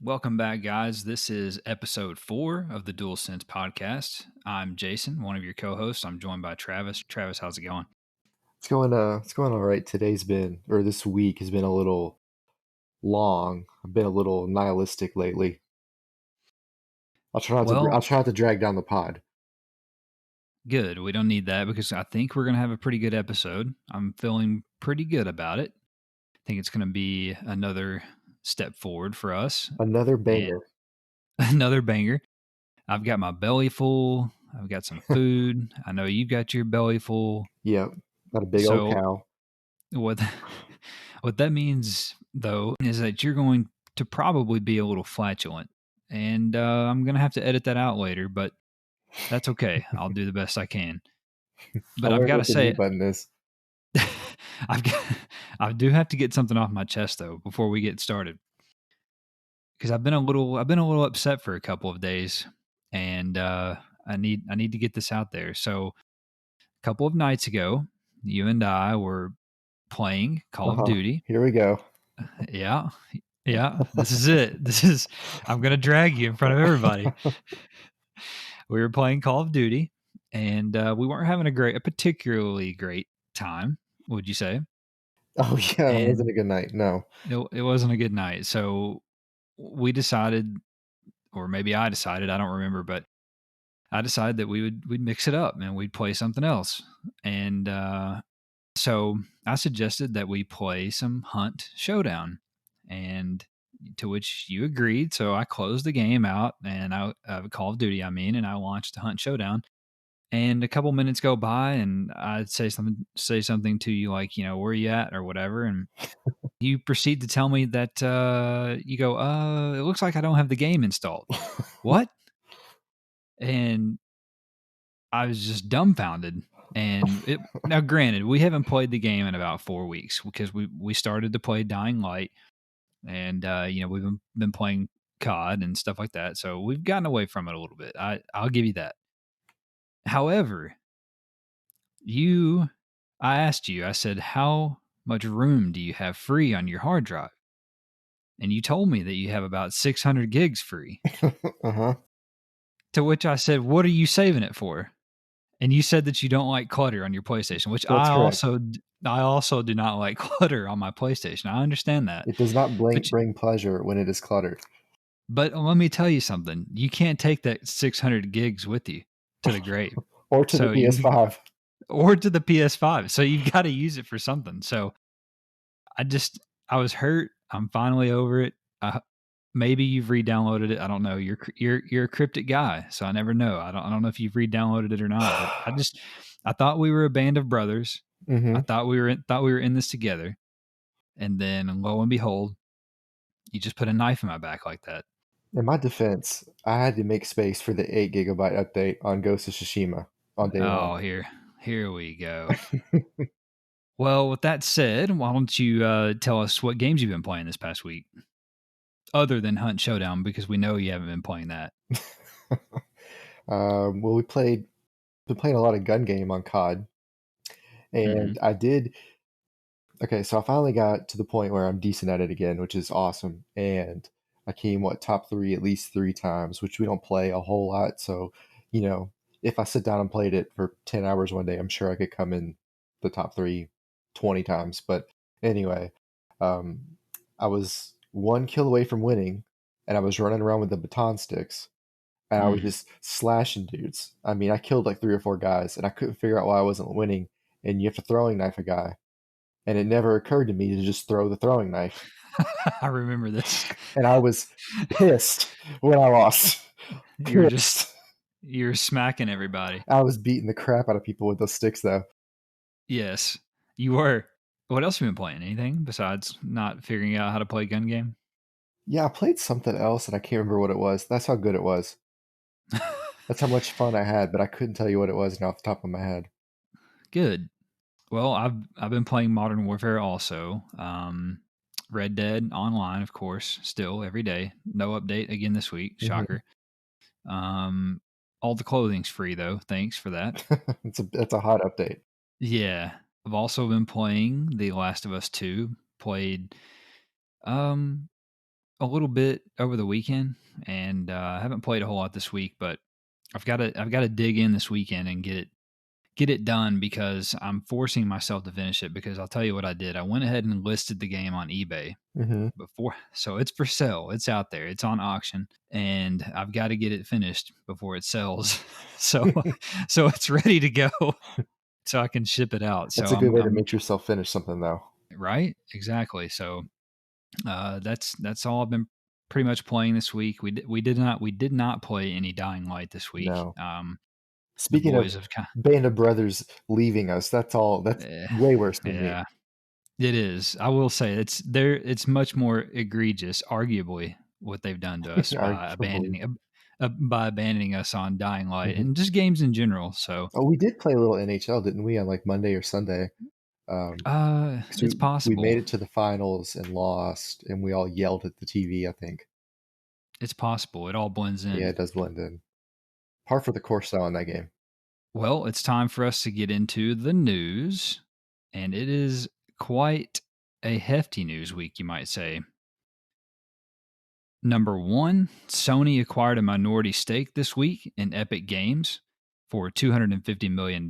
Welcome back, guys. This is episode 4 of the Dual Sense podcast. I'm Jason, one of your co-hosts. I'm joined by Travis. Travis, how's it going? It's going all right. This week has been a little long. I've been a little nihilistic lately. I'll try not to drag down the pod. Good. We don't need that because I think we're going to have a pretty good episode. I'm feeling pretty good about it. I think it's going to be another step forward for us. Another banger. Another banger. I've got my belly full. I've got some food. I know you've got your belly full. Yep. Got a big old cow. What that means, though, is that you're going to probably be a little flatulent. And I'm going to have to edit that out later, but that's okay. I'll do the best I can. But I've got to say, I do have to get something off my chest, though, before we get started. Because I've been a little upset for a couple of days, and I need to get this out there. So a couple of nights ago, you and I were playing Call of Duty. Here we go. Yeah. This is it. I'm going to drag you in front of everybody. We were playing Call of Duty, and we weren't having a particularly great time, would you say? Oh, yeah, it wasn't a good night. No. It wasn't a good night. So we decided, or maybe I decided, I don't remember, but I decided that we'd mix it up and we'd play something else. And so I suggested that we play some Hunt Showdown, and to which you agreed. So I closed the game out, and Call of Duty, and I launched the Hunt Showdown. And a couple minutes go by, and I'd say something to you like, where you at or whatever, and you proceed to tell me that you go, it looks like I don't have the game installed. What? And I was just dumbfounded. And now, granted, we haven't played the game in about 4 weeks because we started to play Dying Light, and we've been playing COD and stuff like that, so we've gotten away from it a little bit. I'll give you that. However, I asked you, I said, how much room do you have free on your hard drive? And you told me that you have about 600 gigs free. Uh-huh. To which I said, what are you saving it for? And you said that you don't like clutter on your PlayStation, which I also do not like clutter on my PlayStation. I understand that. It does not bring pleasure when it is cluttered. But let me tell you something. You can't take that 600 gigs with you to the grave. Or to the PS5. Or to the PS5. So you've got to use it for something. So I was hurt. I'm finally over it. Maybe you've re-downloaded it. I don't know. You're a cryptic guy, so I never know. I don't know if you've re-downloaded it or not. But I thought we were a band of brothers. Mm-hmm. I thought we were in this together. And then lo and behold, you just put a knife in my back like that. In my defense, I had to make space for the 8 gigabyte update on Ghost of Tsushima on day one. Oh, here we go. Well, with that said, why don't you tell us what games you've been playing this past week? Other than Hunt Showdown, because we know you haven't been playing that. Well, been playing a lot of gun game on COD. And I did... Okay, so I finally got to the point where I'm decent at it again, which is awesome. And I came, top 3 at least 3 times, which we don't play a whole lot. So, if I sit down and played it for 10 hours one day, I'm sure I could come in the top 3 20 times. But anyway, I was 1 kill away from winning, and I was running around with the baton sticks, and I was just slashing dudes. I mean, I killed like 3 or 4 guys, and I couldn't figure out why I wasn't winning. And you have to throwing knife a guy, and it never occurred to me to just throw the throwing knife. I remember this. And I was pissed when I lost. You're smacking everybody. I was beating the crap out of people with those sticks, though. Yes, you were. What else have you been playing? Anything besides not figuring out how to play gun game? Yeah, I played something else and I can't remember what it was. That's how good it was. That's how much fun I had, but I couldn't tell you what it was now off the top of my head. Good. Well, I've been playing Modern Warfare also. Red Dead Online, of course, still every day. No update again this week. Mhm. Shocker. Um, all the clothing's free though. Thanks for that. It's a hot update. Yeah. I've also been playing The Last of Us 2. Played um a little bit over the weekend, and I haven't played a whole lot this week, but I've got to dig in this weekend and get it done because I'm forcing myself to finish it because I'll tell you what I did. I went ahead and listed the game on eBay Mhm. before, so it's for sale. It's out there. It's on auction, and I've got to get it finished before it sells. So so it's ready to go so I can ship it out. So That's a good way to I'm make yourself finish something, though. right? Exactly. So that's all I've been pretty much playing this week. We did not play any Dying Light this week. No. The Speaking of boys have kind Band of Brothers leaving us, that's of, way worse than me. yeah, it is. I will say it's there. It's much more egregious, arguably, what they've done to us by Arguably. abandoning us on Dying Light Mhm. and just games in general. So, Oh, we did play a little NHL, didn't we, on, like, Monday or Sunday? So it's we made possible. it to the finals and lost, and we all yelled at the TV, I think. It's possible. It all blends Yeah, in. it does blend in. Par for the course, though, in that game. Well, it's time for us to get into the news, and it is quite a hefty news week, you might say. Number one, Sony acquired a minority stake this week in Epic Games for $250 million.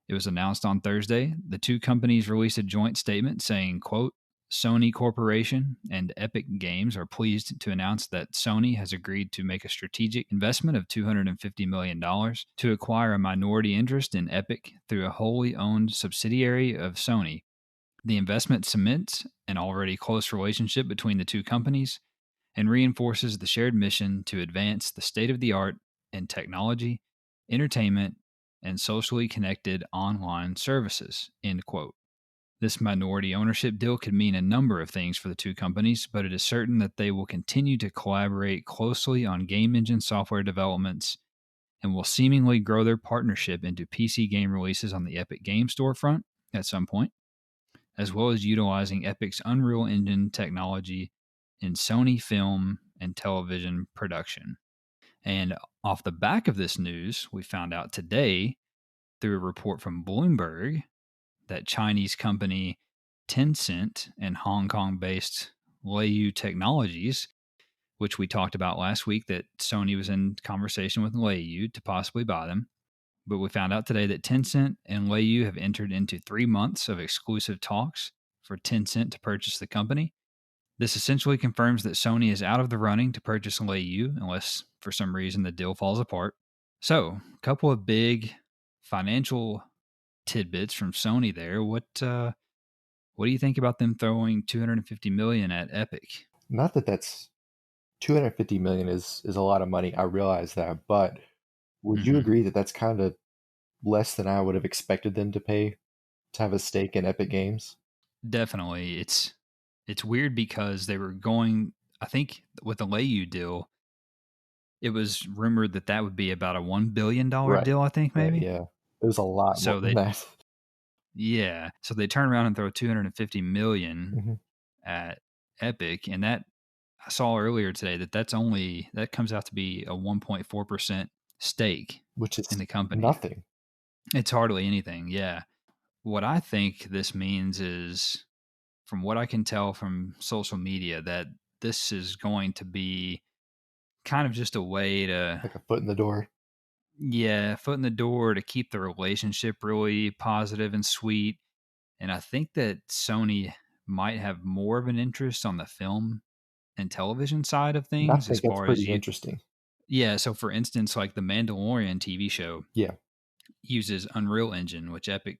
It was announced on Thursday. The two companies released a joint statement saying, quote, Sony Corporation and Epic Games are pleased to announce that Sony has agreed to make a strategic investment of $250 million to acquire a minority interest in Epic through a wholly owned subsidiary of Sony. The investment cements an already close relationship between the two companies and reinforces the shared mission to advance the state of the art in technology, entertainment, and socially connected online services. End quote. This minority ownership deal could mean a number of things for the two companies, but it is certain that they will continue to collaborate closely on game engine software developments and will seemingly grow their partnership into PC game releases on the Epic Game Storefront at some point, as well as utilizing Epic's Unreal Engine technology in Sony film and television production. And off the back of this news, we found out today through a report from Bloomberg that Chinese company Tencent and Hong Kong based Leiyu Technologies, which we talked about last week, that Sony was in conversation with Leiyu to possibly buy them. But we found out today that Tencent and Leiyu have entered into 3 months of exclusive talks for Tencent to purchase the company. This essentially confirms that Sony is out of the running to purchase Leiyu unless for some reason the deal falls apart. So, a couple of big financial tidbits from Sony there. What do you think about them throwing 250 million at Epic? Not that that's 250 million is a lot of money, I realize that, but would you Hmm. agree that that's kinda less than I would have expected them to pay to have a stake in Epic Games? Definitely, it's weird because they were going. I think with the Leiyu deal, it was rumored that that would be about a $1 billion Right. deal. I think Right, maybe. yeah. It was a lot more So than they that. Yeah. So they turn around and throw 250 million Mhm. at Epic, and that I saw earlier today that that comes out to be a 1.4% stake Which in is the company. nothing. It's hardly anything. Yeah. What I think this means is, from what I can tell from social media, that this is going to be kind of just a way to, Like a foot in the door. yeah, foot in the door to keep the relationship really positive and sweet. And I think that Sony might have more of an interest on the film and television side of And I things as think that's far as pretty you. interesting. Yeah, so for instance, like the Mandalorian TV show Yeah. uses Unreal Engine, which Epic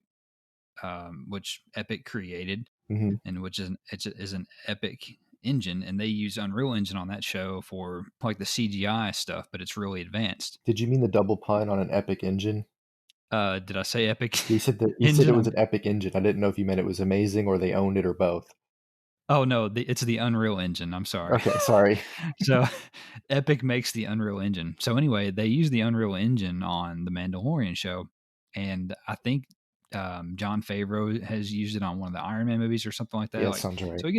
created, Mhm. and which is an Epic engine, and they use Unreal Engine on that show for like the CGI stuff, but it's really advanced. Did you mean the double pun on an Epic engine? Did I say Epic You said that you said it Engine? was an Epic engine. I didn't know if you meant it was amazing or they owned it or both. Oh, no, it's the Unreal Engine, I'm sorry. Okay, sorry. So, Epic makes the Unreal Engine. So, anyway, they use the Unreal Engine on The Mandalorian show, and I think, Jon Favreau has used it on one of the Iron Man movies or something like that, Yeah, like, sounds right. so it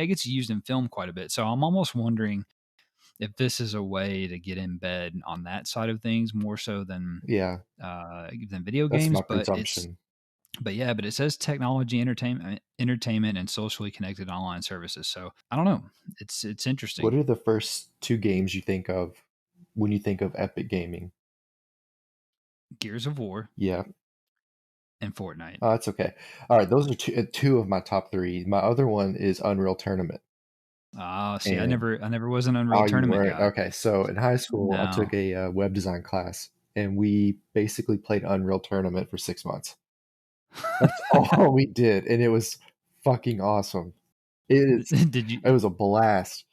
gets used in film quite a bit, so I'm almost wondering if this is a way to get in bed on that side of things more so Yeah, than video that's games, my presumption. but it says technology, entertainment, and socially connected online services. So I don't know. It's What interesting. are the first 2 games you think of when you think of Epic Gaming? Gears of War Yeah. and Fortnite. Oh, that's okay. Alright, those are 2 of my top 3. My other one is Unreal Tournament, Ah, see, and I never was an Unreal oh, you Tournament weren't? guy. Okay, so in high school, I No. took a, web design class, and we basically played Unreal Tournament for 6 months. That's all we did, and it was fucking awesome. Did you? It was a blast.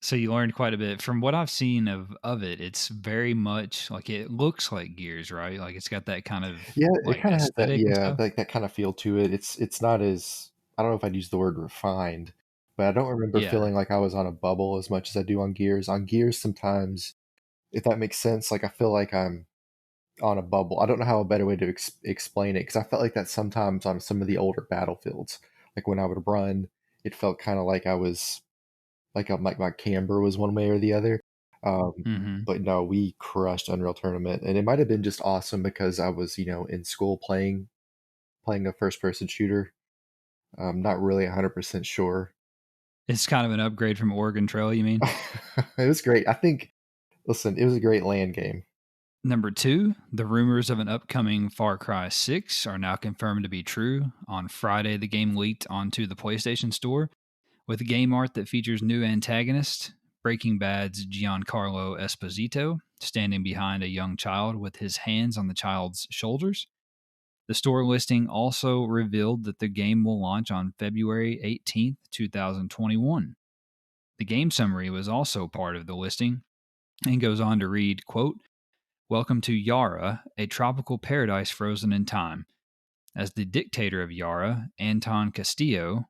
So you learned quite a bit from what I've seen of it. It's very much like it looks like Gears, right? Like it's got that kind of Yeah, it like kinda has that, aesthetic and yeah, stuff. like, that kinda feel to it. It's not as, I don't know if I'd use the word refined, but I don't remember Yeah. feeling like I was on a bubble as much as I do on Gears. On Gears, sometimes, if that makes sense, like, I feel like I'm on a bubble. I don't know how a better way to explain it, because I felt like that sometimes on some of the older Battlefields. Like, when I would run, it felt kinda like I was like, like my camber was one way or the other. Um, Hmm. but no, we crushed Unreal Tournament, and it might have been just awesome because I was, in school playing a first person shooter. I'm not really 100% sure. It's kind of an upgrade from Oregon Trail. You mean? It was great. I think, listen, it was a great land game. Number two, the rumors of an upcoming Far Cry 6 are now confirmed to be true. On Friday, the game leaked onto the PlayStation Store with game art that features new antagonist, Breaking Bad's Giancarlo Esposito, standing behind a young child with his hands on the child's shoulders. The store listing also revealed that the game will launch on February 18th, 2021. The game summary was also part of the listing and goes on to read, quote, "Welcome to Yara, a tropical paradise frozen in time. As the dictator of Yara, Anton Castillo,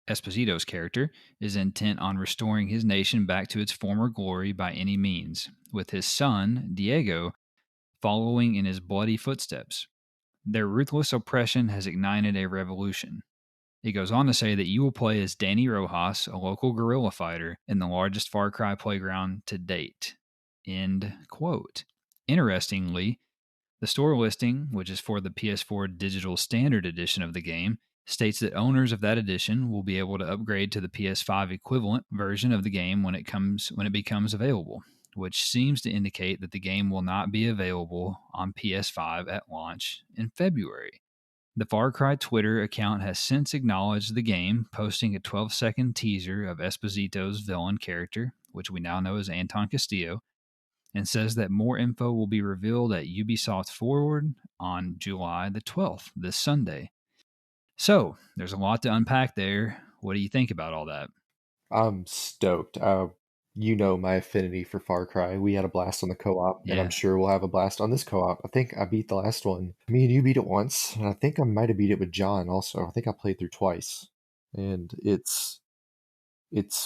Esposito's character, is intent on restoring his nation back to its former glory by any means, with his son, Diego, following in his bloody footsteps. Their ruthless oppression has ignited a revolution." It goes on to say that you will play as Danny Rojas, a local guerrilla fighter, in the largest Far Cry playground to date. End quote. Interestingly, the store listing, which is for the PS4 Digital Standard Edition of the game, states that owners of that edition will be able to upgrade to the PS5 equivalent version of the game when it becomes available, which seems to indicate that the game will not be available on PS5 at launch in February. The Far Cry Twitter account has since acknowledged the game, posting a 12-second teaser of Esposito's villain character, which we now know as Anton Castillo, and says that more info will be revealed at Ubisoft Forward on July the 12th, this Sunday. So, there's a lot to unpack there. What do you think about all that? I'm stoked. You know my affinity for Far Cry. We had a blast on the co-op, and I'm Yeah. sure we'll have a blast on this co-op. I think I beat the last one. Me and you beat it once, and I think I might have beat it with John also. I think I played through twice, and it's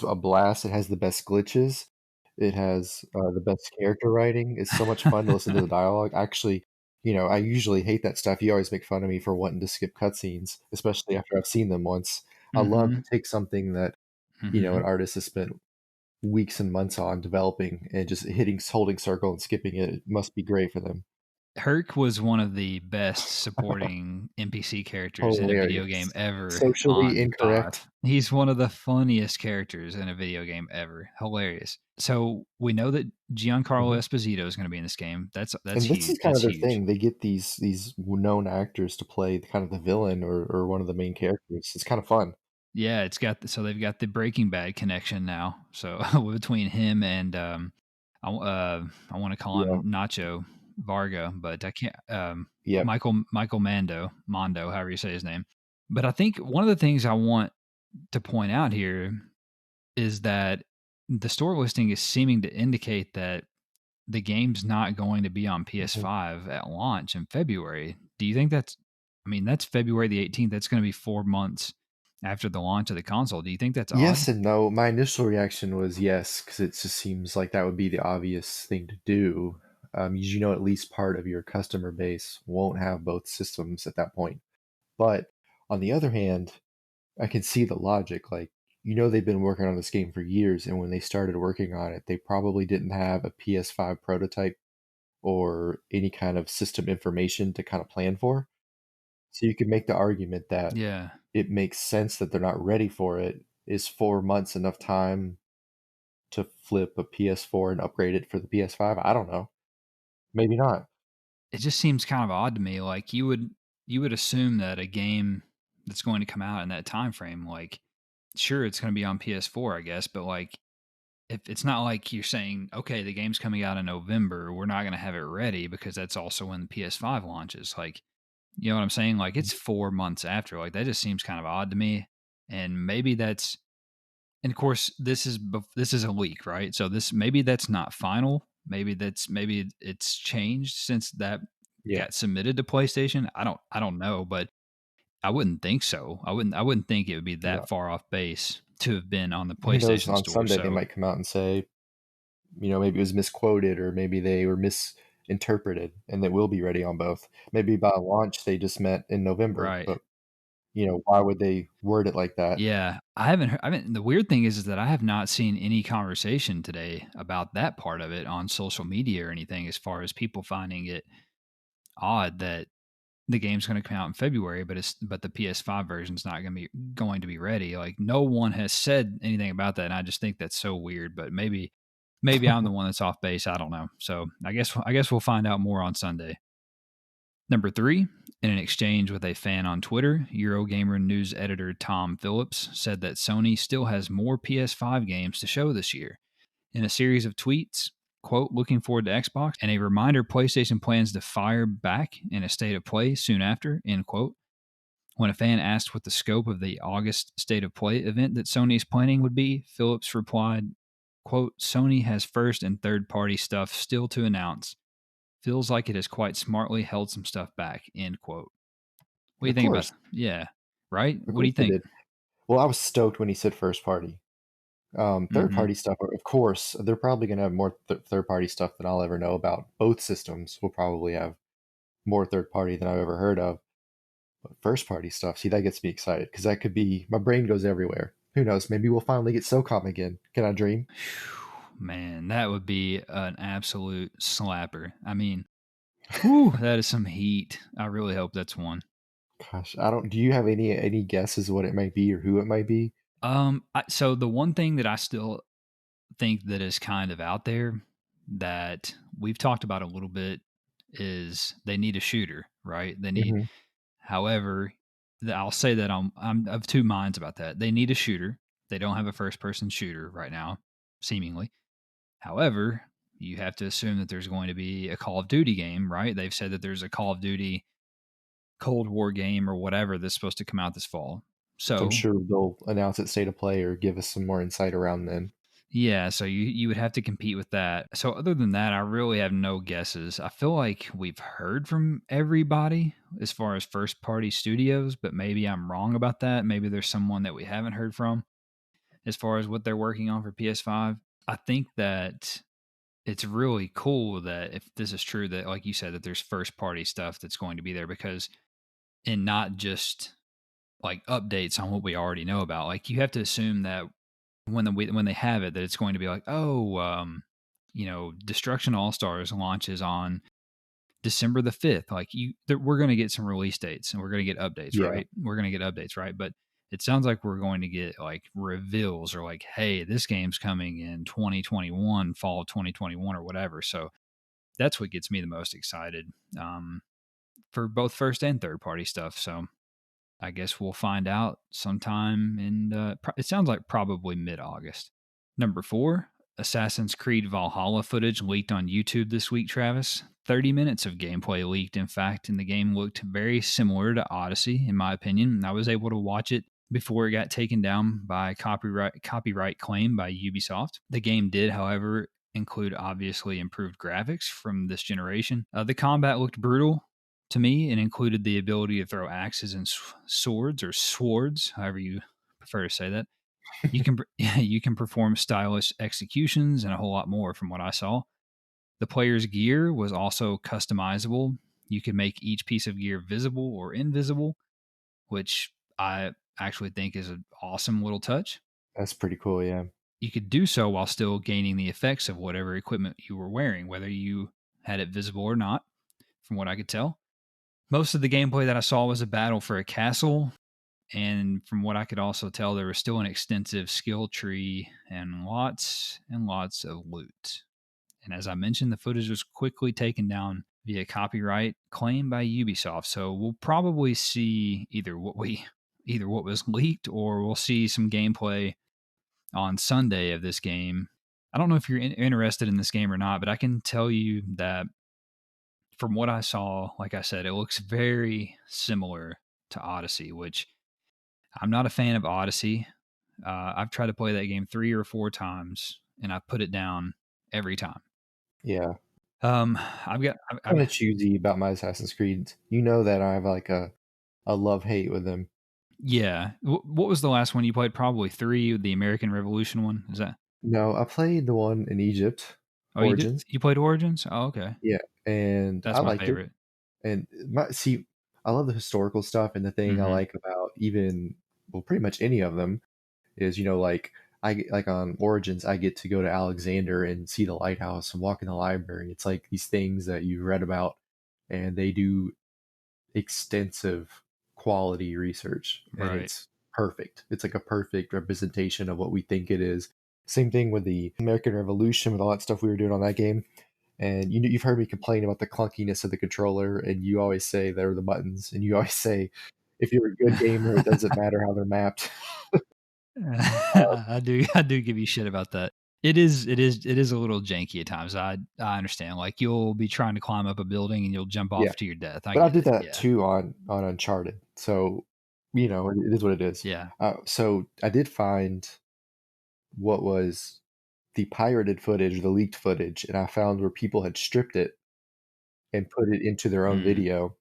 a blast. It has the best glitches. It has, the best character writing. It's so much fun to listen to the dialogue. Actually, I usually hate that stuff. You always make fun of me for wanting to skip cutscenes, especially after I've seen them once. I love to Mhm. take something that, an Mhm. artist has spent weeks and months on developing and just holding circle and skipping it. It must be great for them. Herc was one of the best supporting NPC characters in a video game Hilarious. ever Socially on 5. incorrect. He's one of the funniest characters in a video game ever. Hilarious. So we know that Giancarlo Mhm. Esposito is going to be in this game. That's And this is huge. kind of That's their huge. thing. They get these known actors to play kind of the villain or one of the main characters. It's kind of fun. Yeah, so they've got the Breaking Bad connection now. So between him and I want to call Yeah. him Nacho Varga, but I can't Yep. Michael Mondo, however you say his name. But I think one of the things I want to point out here is that the store listing is seeming to indicate that the game's not going to be on Mhm. PS5 at launch in February. Do you think that's, I mean, that's February the 18th. That's going to be 4 months after the launch of the console. Do you think that's odd? Yes and no. My initial reaction was yes, because it just seems like that would be the obvious thing to do. Because you know at least part of your customer base won't have both systems at that point. But on the other hand, I can see the logic. Like, you know, they've been working on this game for years, and when they started working on it, they probably didn't have a PS5 prototype or any kind of system information to kind of plan for. So you could make the argument that Yeah. it makes sense that they're not ready for it. Is 4 months enough time to flip a PS4 and upgrade it for the PS5? I don't know. Maybe not. It just seems kind of odd to me. Like you would assume that a game that's going to come out in that time frame, like sure it's going to be on PS4, I guess, but like if it's not like you're saying, okay, the game's coming out in November, we're not going to have it ready because that's also when the PS5 launches. Like, you know what I'm saying? Like it's 4 months after. Like that just seems kind of odd to me. And maybe that's, and of course, this is a leak, right? So this maybe that's not final. Maybe it's changed since that Yeah. got submitted to PlayStation. I don't know, but I wouldn't think so. I wouldn't think it would be that No. far off base to have been on the Who knows? PlayStation On Store. Sunday, they So might come out and say, maybe it was misquoted or maybe they were misinterpreted and they will be ready on both. Maybe by launch, they just meant in November, right. but, why would they word it like that? Yeah, I haven't the weird thing is that I have not seen any conversation today about that part of it on social media or anything as far as people finding it odd that the game's gonna come out in February, but the PS5 version's not going to be ready. Like, no one has said anything about that, and I just think that's so weird, but maybe I'm the one that's off base, I don't know. So, I guess we'll find out more on Sunday. Number three, in an exchange with a fan on Twitter, Eurogamer news editor Tom Phillips said that Sony still has more PS5 games to show this year. In a series of tweets, quote, looking forward to Xbox, and a reminder PlayStation plans to fire back in a state of play soon after, end quote. When a fan asked what the scope of the August State of Play event that Sony is planning would be, Phillips replied, quote, Sony has first and third party stuff still to announce. Feels like it has quite smartly held some stuff back, end quote. What do you Of think about course. that? Yeah. Right? Of What do course you they think? did. Well, I was stoked when he said first party. Third Mm-hmm. party stuff, of course, they're probably going to have more third party stuff than I'll ever know about. Both systems will probably have more third party than I've ever heard of. But first party stuff, see, that gets me excited because that could be my brain goes everywhere. Who knows? Maybe we'll finally get SOCOM again. Can I dream? Man, that would be an absolute slapper. I mean, whew, that is some heat. I really hope that's one. Gosh, I don't. Do you have any guesses what it might be or who it might be? So the one thing that I still think that is kind of out there that we've talked about a little bit is they need a shooter, right? They need, Hmm. however, I'll say that I'm of two minds about that. They need a shooter. They don't have a first person shooter right now, seemingly. However, you have to assume that there's going to be a Call of Duty game, right? They've said that there's a Call of Duty Cold War game or whatever that's supposed to come out this fall. So I'm So, sure they'll announce it state of play or give us some more insight around then. yeah, so you would have to compete with that. So other than that, I really have no guesses. I feel like we've heard from everybody as far as first party studios, but maybe I'm wrong about that. Maybe there's someone that we haven't heard from as far as what they're working on for PS5. I think that it's really cool that if this is true that like you said that there's first party stuff that's going to be there because and not just like updates on what we already know about. Like you have to assume that when they have it that it's going to be like, oh, Destruction All Stars launches on December the 5th. Like we're going to get some release dates and we're going to get updates, Yeah, right? We're going to get updates, right? But it sounds like we're going to get like reveals or like, hey, this game's coming in 2021, fall of 2021 or whatever. So that's what gets me the most excited for both first and third party stuff. So I guess we'll find out sometime in, it sounds like probably mid August. Number four, Assassin's Creed Valhalla footage leaked on YouTube this week, Travis. 30 minutes of gameplay leaked, in fact, and the game looked very similar to Odyssey, in my opinion. I was able to watch it before it got taken down by copyright claim by Ubisoft. The game did, however, include obviously improved graphics from this generation. The combat looked brutal to me and included the ability to throw axes and swords or swords, however you prefer to say that. You can you can perform stylish executions and a whole lot more from what I saw. The player's gear was also customizable. You could make each piece of gear visible or invisible, which I actually think is an awesome little touch. That's pretty cool, yeah. You could do so while still gaining the effects of whatever equipment you were wearing, whether you had it visible or not, from what I could tell. Most of the gameplay that I saw was a battle for a castle, and from what I could also tell, there was still an extensive skill tree and lots of loot. And as I mentioned, the footage was quickly taken down via copyright claim by Ubisoft. So we'll probably see either what was leaked or we'll see some gameplay on Sunday of this game. I don't know if you're interested in this game or not, but I can tell you that from what I saw, like I said, it looks very similar to Odyssey, which I'm not a fan of Odyssey. I've tried to play that game 3 or 4 times, and I put it down every time. Yeah. Um, I've got, Kind of choosy about my Assassin's Creeds. You know that I have like a love hate with them. yeah. What was the last one you played? Probably three, the American Revolution one. Is that? No, I played the one in Egypt, Oh, you did. Origins. You played Origins? Oh, okay. Yeah, and I That's my liked it. favorite. And I love the historical stuff, and the thing I Mm-hmm. like about even well, pretty much any of them is like like on Origins, I get to go to Alexander and see the lighthouse and walk in the library. It's like these things that you've read about, and they do extensive quality research, and Right. it's perfect. It's like a perfect representation of what we think it is. Same thing with the American Revolution with all that stuff we were doing on that game. And you've heard me complain about the clunkiness of the controller, and you always say they're the buttons, and you always say if you're a good gamer, it doesn't matter how they're mapped. I do give you shit about that. It is a little janky at times. I understand. Like you'll be trying to climb up a building and you'll jump Yeah, off to your death. I but I get did it. that Yeah. too on Uncharted, so it is what it is. Yeah. So I did find what was the pirated footage, the leaked footage, and I found where people had stripped it and put it into their own Mm, video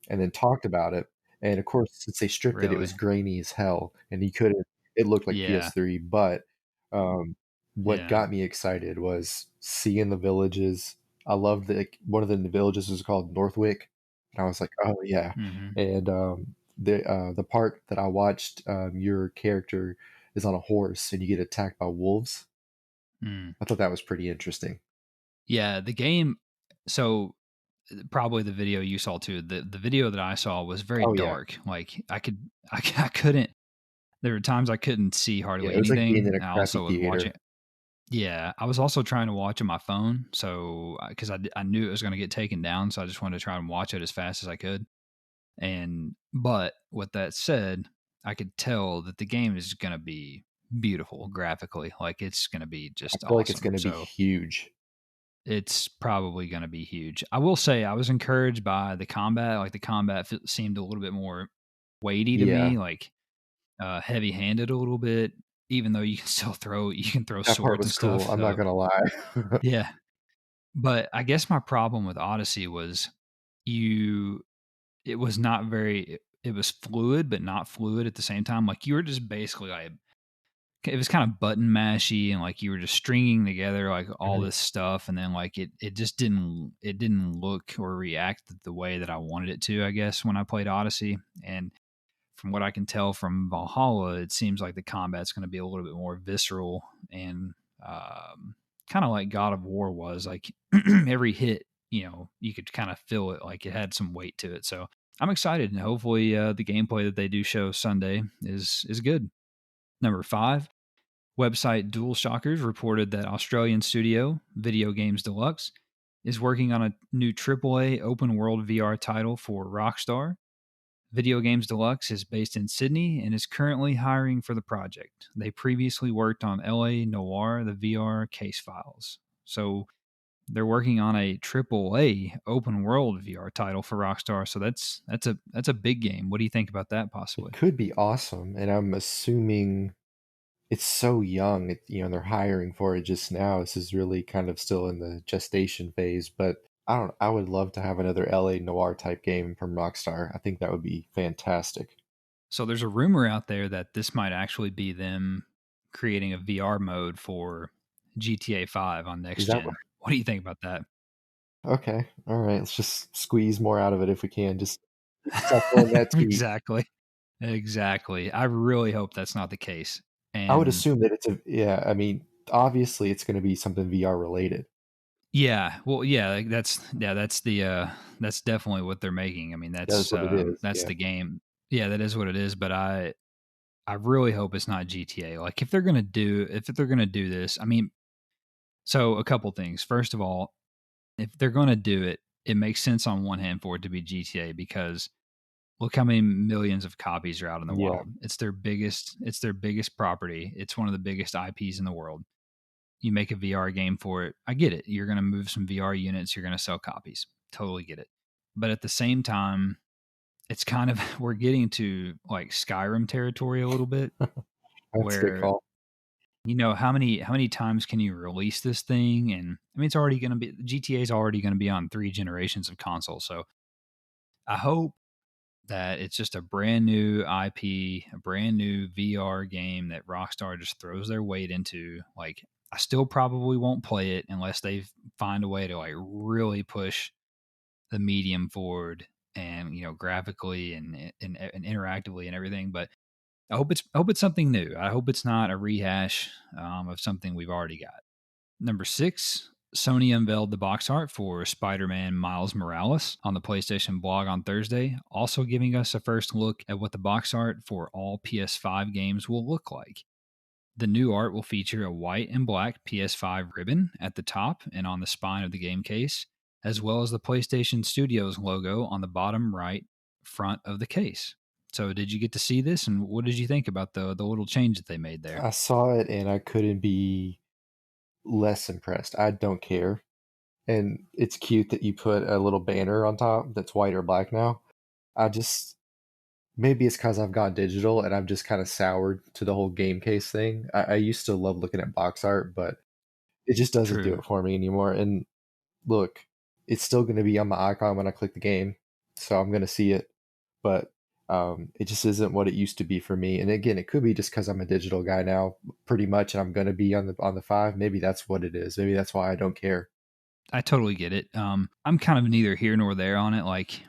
and then talked about it. And of course, since they stripped it, it was really? grainy as hell, and you couldn't. It looked like Yeah. PS3, but um, what Yeah. got me excited was seeing the villages. I loved like one of the villages was called Northwick, and I was like, oh yeah. Mhm. And the part that I watched, your character is on a horse and you get attacked by wolves. Mm. I thought that was pretty interesting. Yeah, the game so probably the video you saw too. The video that I saw was very Oh yeah, dark. Like I couldn't there were times I couldn't see yeah. hardly It was like being anything. in a I crappy also was watching theater. yeah, I was also trying to watch on my phone, so because I knew it was going to get taken down, so I just wanted to try and watch it as fast as I could. And but with that said, I could tell that the game is going to be beautiful graphically, like it's going to be I just feel like it's awesome. going to be So huge. it's probably going to be huge. I will say I was encouraged by the combat. Like the combat seemed a little bit more weighty to Yeah, me, like heavy handed a little bit. Even though you can still you can throw that part swords was and cool. stuff. I'm not gonna lie. Yeah, but I guess my problem with Odyssey was you it was not very it was fluid, but not fluid at the same time. Like you were just basically like it was kind of button mashy and like you were just stringing together like all Mhm. this stuff and then like it just didn't look or react the way that I wanted it to, I guess, when I played Odyssey. And from what I can tell from Valhalla, it seems like the combat's going to be a little bit more visceral and kind of like God of War was. Like every hit, you could kind of feel it, like it had some weight to it. So I'm excited, and hopefully the gameplay that they do show Sunday is good. Number five, website Dual Shockers reported that Australian studio Video Games Deluxe is working on a new AAA open world VR title for Rockstar. Video Games Deluxe is based in Sydney and is currently hiring for the project. They previously worked on LA Noir, the VR case files. So they're working on a AAA open world VR title for Rockstar. So that's a big game. What do you think about that It possibly? could be awesome, and I'm assuming it's so young. They're hiring for it just now. This is really kind of still in the gestation phase, but I don't. I would love to have another LA noir type game from Rockstar. I think that would be fantastic. So there's a rumor out there that this might actually be them creating a VR mode for GTA 5 on Is next that what? gen. What do you think about that? Okay, alright, let's just squeeze more out of it if we can, just suckle in that teat. Exactly. Exactly. I really hope that's not the case. I would And assume that it's a yeah, I mean, obviously, it's gonna be something VR related. yeah, well, yeah, like that's the that's definitely what they're making. I mean, That is what it is, that's yeah. the game. Yeah, that is what it is, but I really hope it's not GTA. Like if they're gonna do this, I mean, so a couple things. First of all, if they're gonna do it, it makes sense on one hand for it to be GTA because look how many millions of copies are out in the Yeah, wild. It's their biggest property. It's one of the biggest IPs in the world. You make a VR game for it. I get it. You're gonna move some VR units, you're gonna sell copies. Totally get it. But at the same time, it's kind of we're getting to like Skyrim territory a little bit that's a good where call. how many times can you release this thing? And I mean, it's already going to be GTA is already going to be on 3 generations of consoles. So I hope that it's just a brand new IP, a brand new VR game that Rockstar just throws their weight into. Like, I still probably won't play it unless they find a way to like really push the medium forward and graphically and interactively and everything. But I hope it's something new. I hope it's not a rehash of something we've already got. Number six, Sony unveiled the box art for Spider Man Miles Morales on the PlayStation blog on Thursday, also giving us a first look at what the box art for all PS5 games will look like. The new art will feature a white and black PS5 ribbon at the top and on the spine of the game case, as well as the PlayStation Studios logo on the bottom right front of the case. So, did you get to see this, and what did you think about the little change that they made there? I saw it and I couldn't be less impressed. I don't care, and it's cute that you put a little banner on top that's white or black now. I just maybe it's because 'cause I've gone digital and I've just kinda soured to the whole game case thing. I used to love looking at box art, but it just doesn't do True. it for me anymore, and look, it's still gonna be on my icon when I click the game, so I'm gonna see it, but, it just isn't what it used to be for me, and again, it could be just because 'cause I'm a digital guy now pretty much, and I'm gonna be on the 5, maybe that's what it is, maybe that's why I don't care. I totally get it. I'm kind of neither here nor there on it. Like,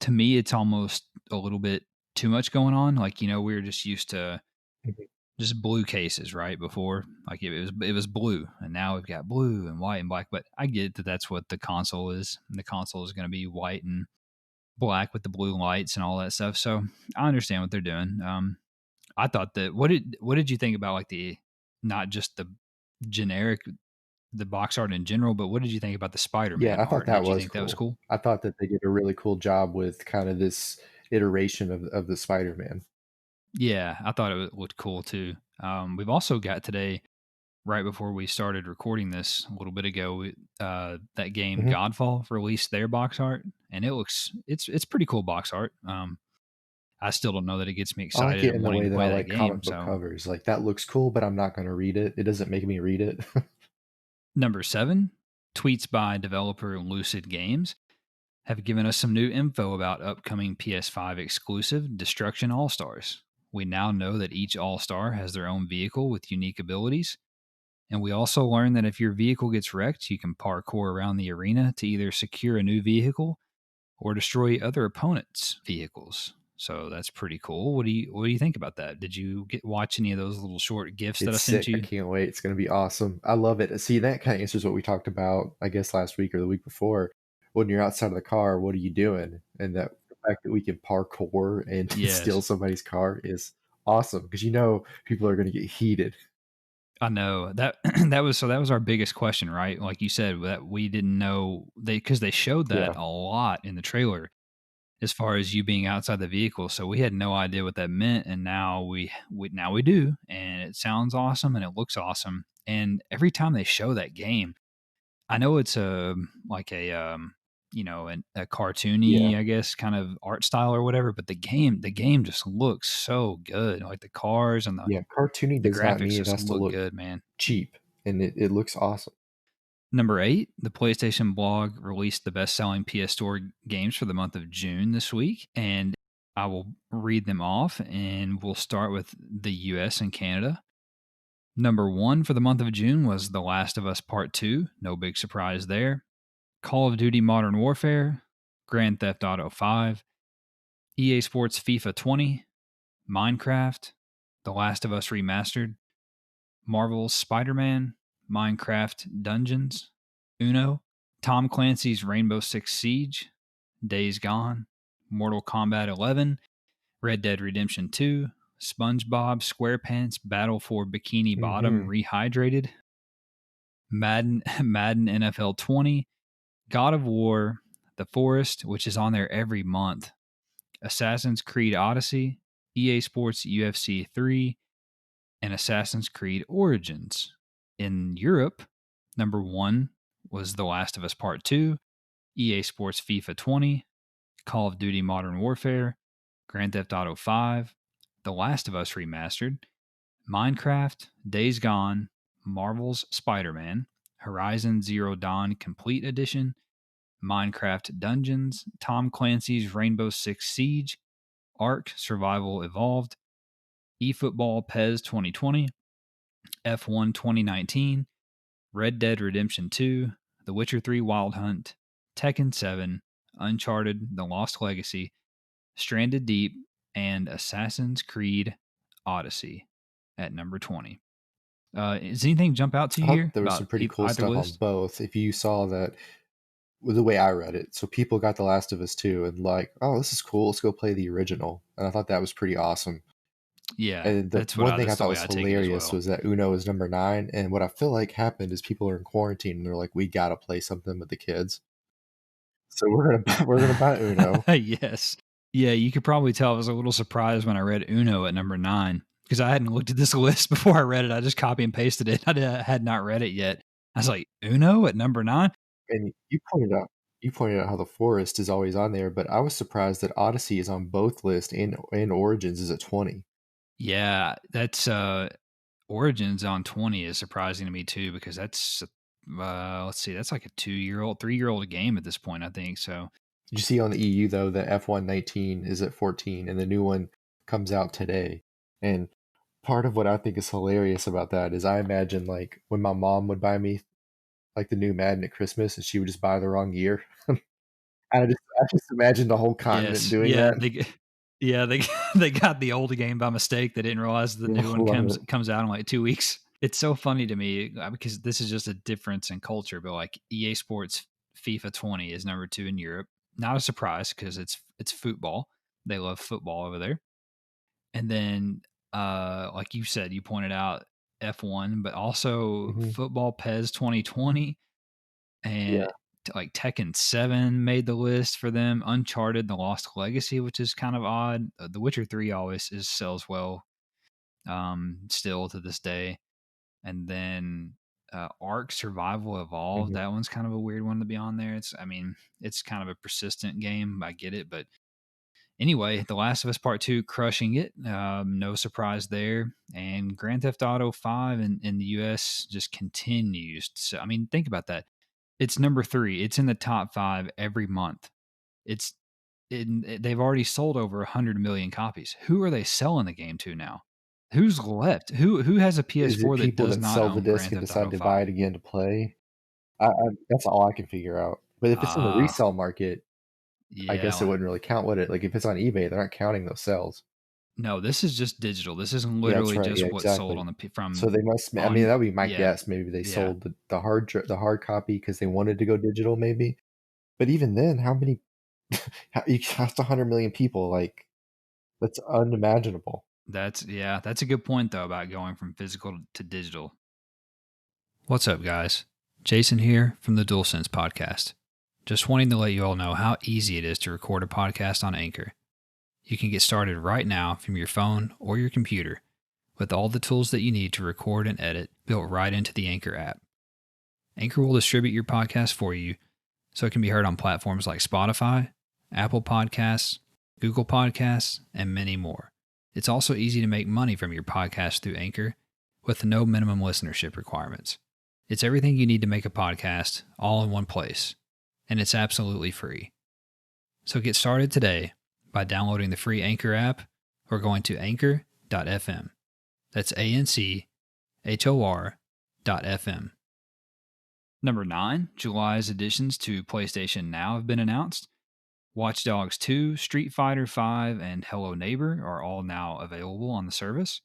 to me, it's almost a little bit too much going on. Like, we were just used to Mhm. just blue cases, right? Before, like it was blue, and now we've got blue and white and black. But I get that that's what the console is. And the console is going to be white and black with the blue lights and all that stuff. So I understand what they're doing. I thought that what did you think about like the not just the generic the box art in general, but what did you think about the Yeah, Spider-Man I thought art? that Did you was think that was cool. cool? I thought that they did a really cool job with kinda this iteration of the Spider-Man. Yeah, I thought it looked cool too. We've also got today, right before we started recording this a little bit ago, that game Mhm. Godfall released their box art, and it's pretty cool box art. I still don't know that it gets me I like excited it or in the wanting way to that I play that like game. comic book So covers, like, that looks cool, but I'm not gonna read it. It doesn't make me read it. number seven, tweets by developer Lucid Games have given us some new info about upcoming PS5 exclusive Destruction All Stars. We now know that each All Star has their own vehicle with unique abilities. And we also learned that if your vehicle gets wrecked, you can parkour around the arena to either secure a new vehicle or destroy other opponents' vehicles. So that's pretty cool. What do you think about that? Did you get watch any of those little short gifs that I It's sent sick, I you? can't wait, it's gonna be awesome. I love it. See, that kinda answers what we talked about, I guess, last week or the week before. When you're outside of the car, what are you doing? And that the fact that we can parkour and steal Yes, somebody's car is awesome because you know people are gonna get heated. I know that that was our biggest question, right? Like you said, that we didn't know because they showed that Yeah, a lot in the trailer as far as you being outside the vehicle. So we had no idea what that meant, and now we do, and it sounds awesome and it looks awesome. And every time they show that game, I know it's a yeah, cartoony, I guess, kind of art style or whatever, but the game just looks so good. Like the cars and the yeah, cartoony the does not graphics mean it just has to look look good, man. cheap, and it looks awesome. Number eight, the PlayStation blog released the best selling PS Store games for the month of June this week. And I will read them off, and we'll start with the US and Canada. Number one for the month of June was The Last of Us Part 2. No big surprise there. Call of Duty Modern Warfare, Grand Theft Auto 5, EA Sports FIFA 20, Minecraft, The Last of Us Remastered, Marvel's Spider Man, Minecraft Dungeons, Uno, Tom Clancy's Rainbow Six Siege, Days Gone, Mortal Kombat 11, Red Dead Redemption 2, SpongeBob SquarePants Battle for Bikini Bottom Mhm. Rehydrated, Madden NFL 20, God of War, The Forest, which is on there every month, Assassin's Creed Odyssey, EA Sports UFC 3, and Assassin's Creed Origins. In Europe, number one was The Last of Us Part 2, EA Sports FIFA 20, Call of Duty Modern Warfare, Grand Theft Auto 5, The Last of Us Remastered, Minecraft, Days Gone, Marvel's Spider Man, Horizon Zero Dawn Complete Edition, Minecraft Dungeons, Tom Clancy's Rainbow Six Siege, Ark Survival Evolved, eFootball PES 2020, F1 2019, Red Dead Redemption 2, The Witcher 3 Wild Hunt, Tekken 7, Uncharted The Lost Legacy, Stranded Deep, and Assassin's Creed Odyssey at number 20. Does anything jump out to I you thought here there was some about pretty cool either stuff on list? both. If you saw that, well, the way I read it, so people got The Last of Us 2 and like, oh, this is cool. Let's go play the original. And I thought that was pretty awesome. Yeah, And the one thing I that's the thought way was I take it as hilarious well. was that Uno is number 9. And what I feel like happened is people are in quarantine and they're like, we gotta play something with the kids. So we're gonna buy Uno. Yes. Yeah, you could probably tell I was a little surprised when I read Uno at number 9 because I hadn't looked at this list before I read it. I just copy and pasted it. Had not read it yet. I was like, Uno at number 9? And you pointed out how the forest is always on there, but I was surprised that Odyssey is on both lists and Origins is at 20. Yeah, that's Origins on 20 is surprising to me too because that's let's see, that's like a 2-year-old, 3-year-old game at this point, I think. So, Did you see on the EU though that F119 is at 14 and the new one comes out today? And part of what I think is hilarious about that is I imagine like when my mom would buy me like the new Madden at Christmas and she would just buy the wrong year. I just imagine the whole continent yes, doing yeah, that. yeah, they they got the old game by mistake. They didn't realize the Yeah, new I one love it. comes out in like 2 weeks. It's so funny to me because this is just a difference in culture, but like EA Sports FIFA 20 is number 2 in Europe. Not a surprise because it's football. They love football over there. And then like you said, you pointed out F1, but also Hmm. football PES 2020 and Yeah. like Tekken 7 made the list for them. Uncharted: The Lost Legacy, which is kind of odd. The Witcher 3 always sells well, still to this day. And then Ark Survival Evolved. Hmm. That one's kind of a weird one to be on there. I mean, it's kind of a persistent game. I get it, but anyway, The Last of Us Part 2 crushing it. No surprise there. And Grand Theft Auto 5 in the US just continues. So, I mean, think about that. It's number 3. It's in the top 5 every month. It's they've already sold over 100 million copies. Who are they selling the game to now? Who's left? Who has a Is it PS4 that people does that not sell the own disc Grand and Theft decide Auto to buy 5? it again to play? That's all I can figure out. But if it's in the Uh, resale market, I guess it yeah. wouldn't really count, would it? Like if it's on eBay, they're not counting those sales. No, this is just digital. This is Yeah, that's literally right. Yeah, just what's sold exactly. on the So from they must. I mean, on that would be my yeah. guess. Maybe they Yeah. sold the hard copy because they wanted to go digital. Maybe, but even then, how many? How, you cost 100 million people. Like that's unimaginable. That's a good point though about going from physical to digital. What's up, guys? Jason here from the DualSense podcast. Just wanting to let you all know how easy it is to record a podcast on Anchor. You can get started right now from your phone or your computer with all the tools that you need to record and edit built right into the Anchor app. Anchor will distribute your podcast for you so it can be heard on platforms like Spotify, Apple Podcasts, Google Podcasts, and many more. It's also easy to make money from your podcast through Anchor with no minimum listenership requirements. It's everything you need to make a podcast all in one place, and it's absolutely free. So get started today by downloading the free Anchor app or going to anchor.fm. That's ANCHOR.FM. Number 9, July's additions to PlayStation Now have been announced. Watch Dogs 2, Street Fighter 5, and Hello Neighbor are all now available on the service.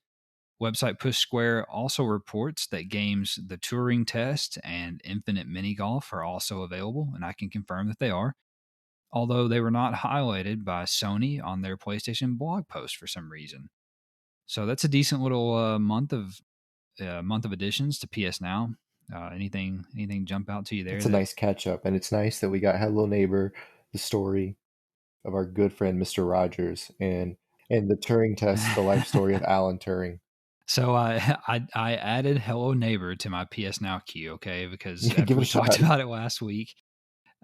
Website Push Square also reports that games The Turing Test and Infinite Mini Golf are also available, and I can confirm that they are, although they were not highlighted by Sony on their PlayStation blog post for some reason. So that's a decent little month of additions to PS Now. Anything jump out to you there It's a that nice catch up, and it's nice that we got Hello Neighbor, the story of our good friend Mr. Rogers, and the Turing test, the life story of Alan Turing. So I added Hello Neighbor to my PS Now queue, okay, because Give after it a we talked shot. about it last week,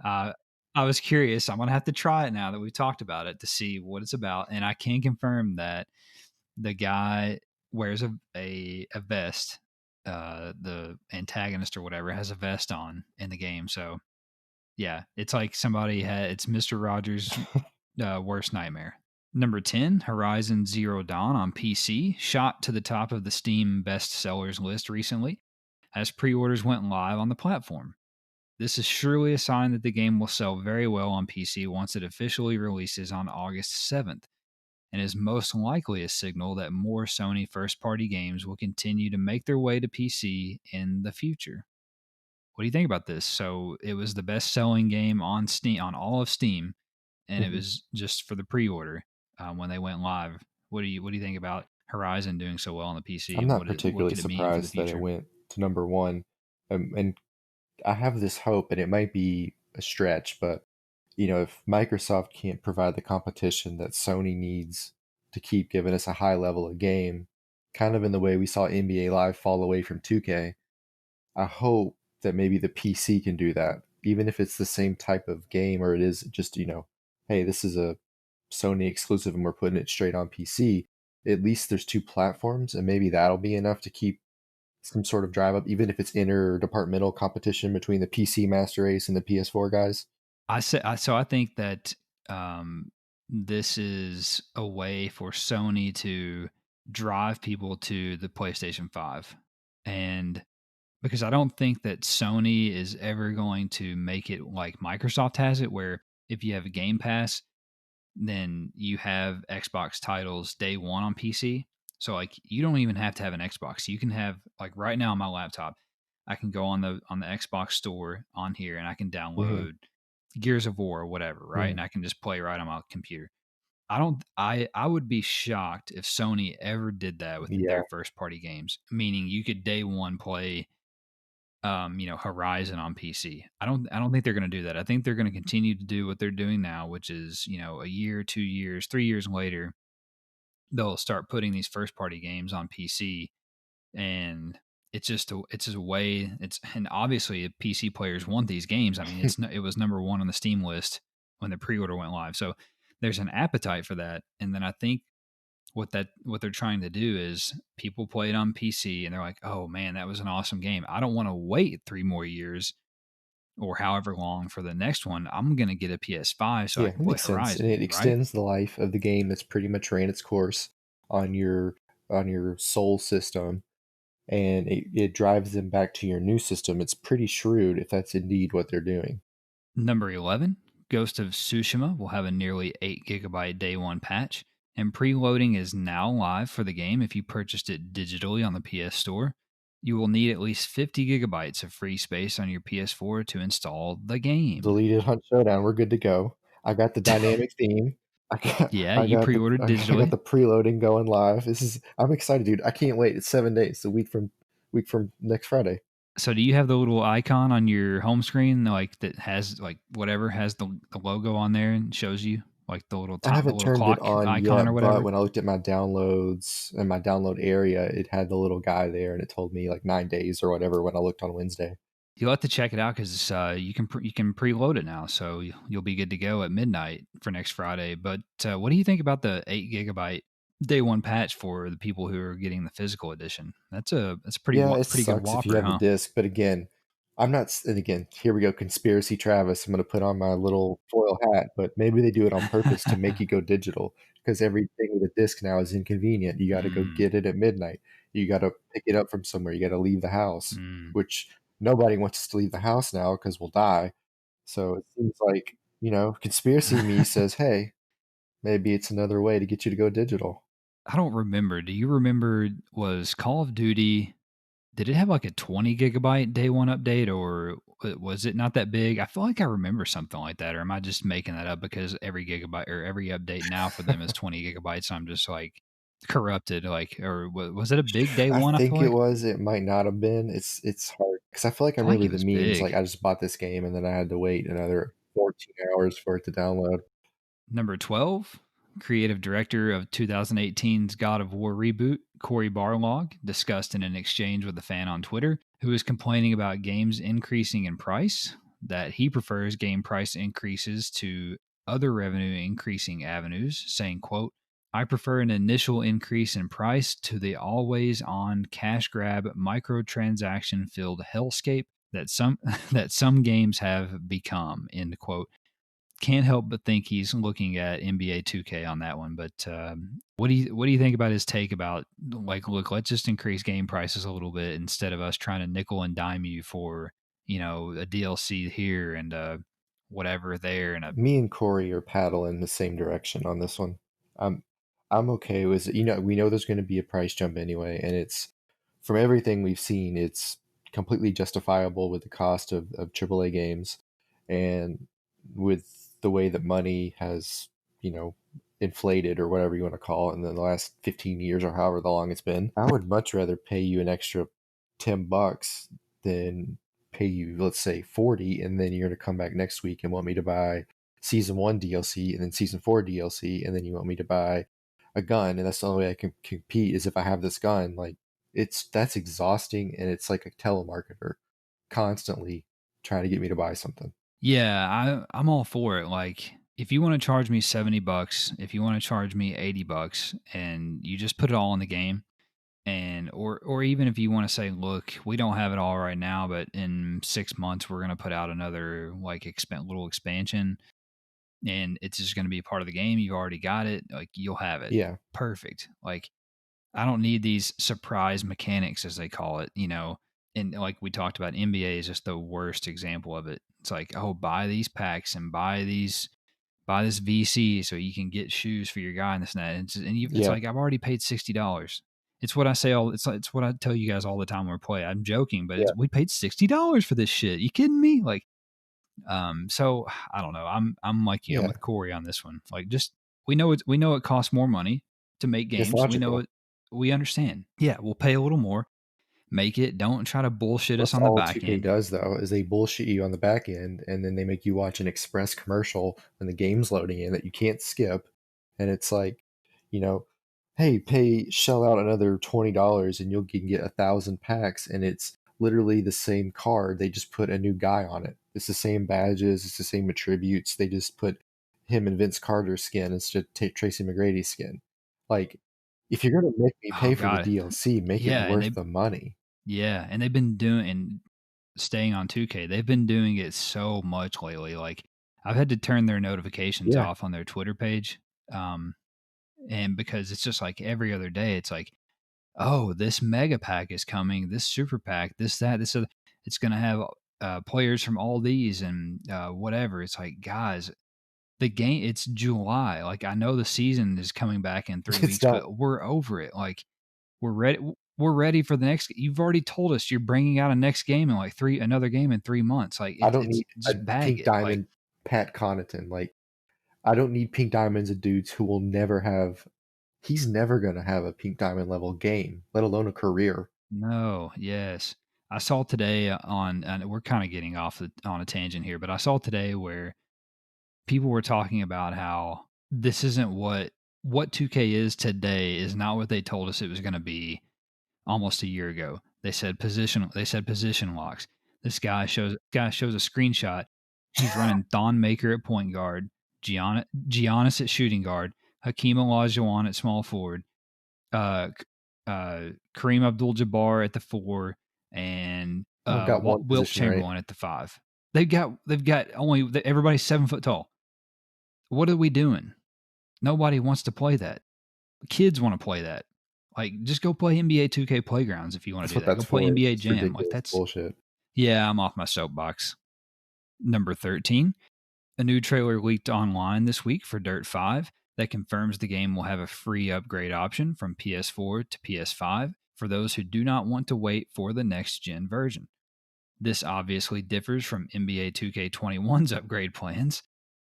uh, I was curious. I'm gonna have to try it now that we've talked about it to see what it's about, and I can confirm that the guy wears a vest. The antagonist or whatever has a vest on in the game. So yeah, it's like somebody had it's Mr. Rogers' worst nightmare. Number 10, Horizon Zero Dawn on PC shot to the top of the Steam bestsellers list recently as pre orders went live on the platform. This is surely a sign that the game will sell very well on PC once it officially releases on August 7th, and is most likely a signal that more Sony first party games will continue to make their way to PC in the future. What do you think about this? So, it was the best selling game on Steam, on all of Steam, and it Mhm. was just for the pre-order when they went live. What do you think about Horizon doing so well on the PC, I'm and not what particularly could it mean for the surprised that it future? went to number one. And I have this hope, and it might be a stretch, but if Microsoft can't provide the competition that Sony needs to keep giving us a high level of game, kind of in the way we saw NBA Live fall away from 2K, I hope that maybe the PC can do that, even if it's the same type of game or it is just, hey, this is a Sony exclusive and we're putting it straight on PC. At least there's two platforms, and maybe that'll be enough to keep some sort of drive up, even if it's interdepartmental competition between the PC Master Race and the PS4 guys. I think that this is a way for Sony to drive people to the PlayStation 5. And because I don't think that Sony is ever going to make it like Microsoft has it, where if you have a Game Pass, then you have Xbox titles day one on PC. So like you don't even have to have an Xbox. You can have like right now on my laptop, I can go on the Xbox store on here and I can Hmm. download Gears of War or whatever, right? And Hmm. I can just play right on my computer. I would be shocked if Sony ever did that with Yeah, their first party games, meaning you could day one play Horizon on PC. I don't think they're going to do that. I think they're going to continue to do what they're doing now, which is, a year, 2 years, 3 years later, they'll start putting these first party games on PC, and it's just a way and obviously if PC players want these games. I mean, it was number 1 on the Steam list when the pre-order went live. So there's an appetite for that. And then I think what they're trying to do is people play it on PC and they're like, "Oh man, that was an awesome game. I don't want to wait 3 more years or however long for the next one. I'm going to get a PS5 so I yeah, can it play makes sense, and Horizon," it right? extends the life of the game that's pretty much ran its course on your soul system, and it drives them back to your new system. It's pretty shrewd if that's indeed what they're doing. Number 11, Ghost of Tsushima will have a nearly 8 gigabyte day 1 patch, and preloading is now live for the game if you purchased it digitally on the PS Store. You will need at least 50 gigabytes of free space on your PS4 to install the game. Deleted Hunt Showdown, we're good to go. I got the dynamic theme. I got Yeah, I you got the pre-ordered I got digitally. the preloading going live. I'm excited, dude. I can't wait. It's 7 days, a week from next Friday. So do you have the little icon on your home screen like that has like whatever has the logo on there and shows you like I the haven't little turned it clock on icon or yet, but whatever? when I looked at my downloads and my download area, it had the little guy there, and it told me like 9 days or whatever when I looked on Wednesday. You'll have to check it out because you can preload it now, so you'll be good to go at midnight for next Friday. But what do you think about the 8 gigabyte day one patch for the people who are getting the physical edition? That's a Yeah, it pretty good sucks if you whopper, have the huh? disc, but again, I'm not s and again, here we go, conspiracy Travis, I'm gonna put on my little foil hat, but maybe they do it on purpose to make you go digital, because everything with a disc now is inconvenient. You gotta go Mm, get it at midnight. You gotta pick it up from somewhere. You gotta leave the house, mm. which nobody wants us to leave the house now because 'cause we'll die. So it seems like, conspiracy me says, "Hey, maybe it's another way to get you to go digital." I don't remember. Do you remember, was Call of Duty, did it have like a 20 gigabyte day one update, or was it not that big? I feel like I remember something like that, or am I just making that up because every gigabyte or every update now for them is 20 gigabytes? I'm just like corrupted, like, or was it a big day I one? I feel think it like was, it might not have been. It's hard because I feel like I I feel like remember it the was memes, like, big. I just bought this game and then I had to wait another 14 hours for it to download. Number 12, creative director of 2018's God of War reboot, Cory Barlog, discussed in an exchange with a fan on Twitter who is complaining about games increasing in price, that he prefers game price increases to other revenue increasing avenues, saying, quote, I prefer an initial increase in price to the always on cash grab microtransaction filled hellscape that some that some games have become, end quote. Can't help but think he's looking at NBA 2K on that one. But what do you think about his take about, like, look, let's just increase game prices a little bit instead of us trying to nickel and dime you for, a DLC here and whatever there and a Me and Corey are paddling the same direction on this one. I'm I'm okay with, we know there's gonna be a price jump anyway, and it's from everything we've seen, it's completely justifiable with the cost of AAA games and with the way that money has, you know, inflated or whatever you want to call it in the last 15 years or however long it's been. I would much rather pay you an extra $10 than pay you, let's say, 40, and then you're going to come back next week and want me to buy season 1 DLC and then season 4 DLC, and then you want me to buy a gun, and that's the only way I can compete is if I have this gun. Like, that's exhausting, and it's like a telemarketer constantly trying to get me to buy something. yeah, I'm all for it. Like, if you want to charge me $70, if you want to charge me $80, and you just put it all in the game, and or even if you want to say, look, we don't have it all right now, but in 6 months we're going to put out another, like, little expansion, and it's just going to be a part of the game, you already got it, like, you'll have it, Yeah, perfect. Like, I don't need these surprise mechanics, as they call it, and like we talked about, NBA is just the worst example of it. It's like, oh, buy these packs and buy this VC so you can get shoes for your guy and this and that. It's yeah, like, I've already paid $60. It's what I say all. It's what I tell you guys all the time when we play. I'm joking, but yeah, we paid $60 for this shit. You kidding me? Like, so I don't know. I'm like you. I'm yeah. with Corey on this one. Like, just we know it costs more money to make It's games. We know logical. it. We understand. Yeah, we'll pay a little more. Make it. Don't try to bullshit us That's on the all back 2K end. does, though, is they bullshit you on the back end, and then they make you watch an express commercial when the game's loading in that you can't skip. And it's like, you know, hey, shell out another $20 and can get 1,000 packs, and it's literally the same card. They just put a new guy on it. It's the same badges, it's the same attributes. They just put him and Vince Carter's skin instead of Tracy McGrady's skin. Like, if you're gonna make me Oh pay for the God. DLC, make it Yeah, and worth the money. they've been doing, and staying on 2K, they've been doing it so much lately. Like, I've had to turn their notifications Yeah, off on their Twitter page. Um, and because it's just like every other day, it's like, oh, this mega pack is coming, this super pack, this, that, this, other. It's going to have players from all these and whatever. It's like, guys, the game, it's July. Like, I know the season is coming back in 3 weeks, it's not. but we're over it. Like, we're ready. We're ready for the next. You've already told us you're bringing out a next game in like another game in 3 months. Like, I it's don't it's need a just bag pink it. Like, diamond Pat Connaughton. Like, I don't need pink diamonds of dudes who will never have. He's never gonna have a pink diamond level game, let alone a career. no, yes. I saw today on, and we're kind of getting off on a tangent here, but I saw today where people were talking about how this isn't what 2K is today is not what they told us it was going to be almost a year ago. They said position locks. This guy shows a screenshot. He's running Thon Maker at point guard, Giannis at shooting guard, Hakeem Olajuwon at small forward, uh, Kareem Abdul-Jabbar at the 4, and I've got one Wilt position right. Chamberlain at the 5. They've got only everybody's 7 foot tall. What are we doing? Nobody wants to play that. Kids want to play that. Like, just go play NBA 2K Playgrounds if you want That's to do what that. Go that's play for. It's NBA just Jam. Like, ridiculous that's bullshit. yeah, I'm off my soapbox. Number 13, a new trailer leaked online this week for Dirt 5 that confirms the game will have a free upgrade option from PS4 to PS5 for those who do not want to wait for the next gen version. This obviously differs from NBA 2K21's upgrade plans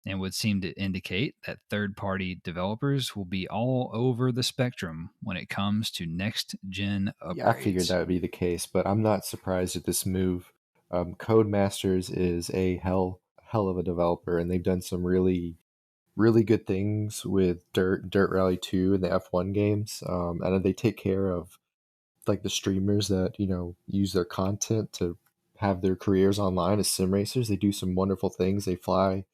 and would seem to indicate that third party developers will be all over the spectrum when it comes to next gen Yeah, I figured upgrades. that would be the case, but I'm not surprised at this move. Codemasters is a hell of a developer, and they've done some really good things with Dirt Rally 2 and the F1 games. And they take care of like the streamers that use their content to have their careers online as sim racers. They do some wonderful things. They fly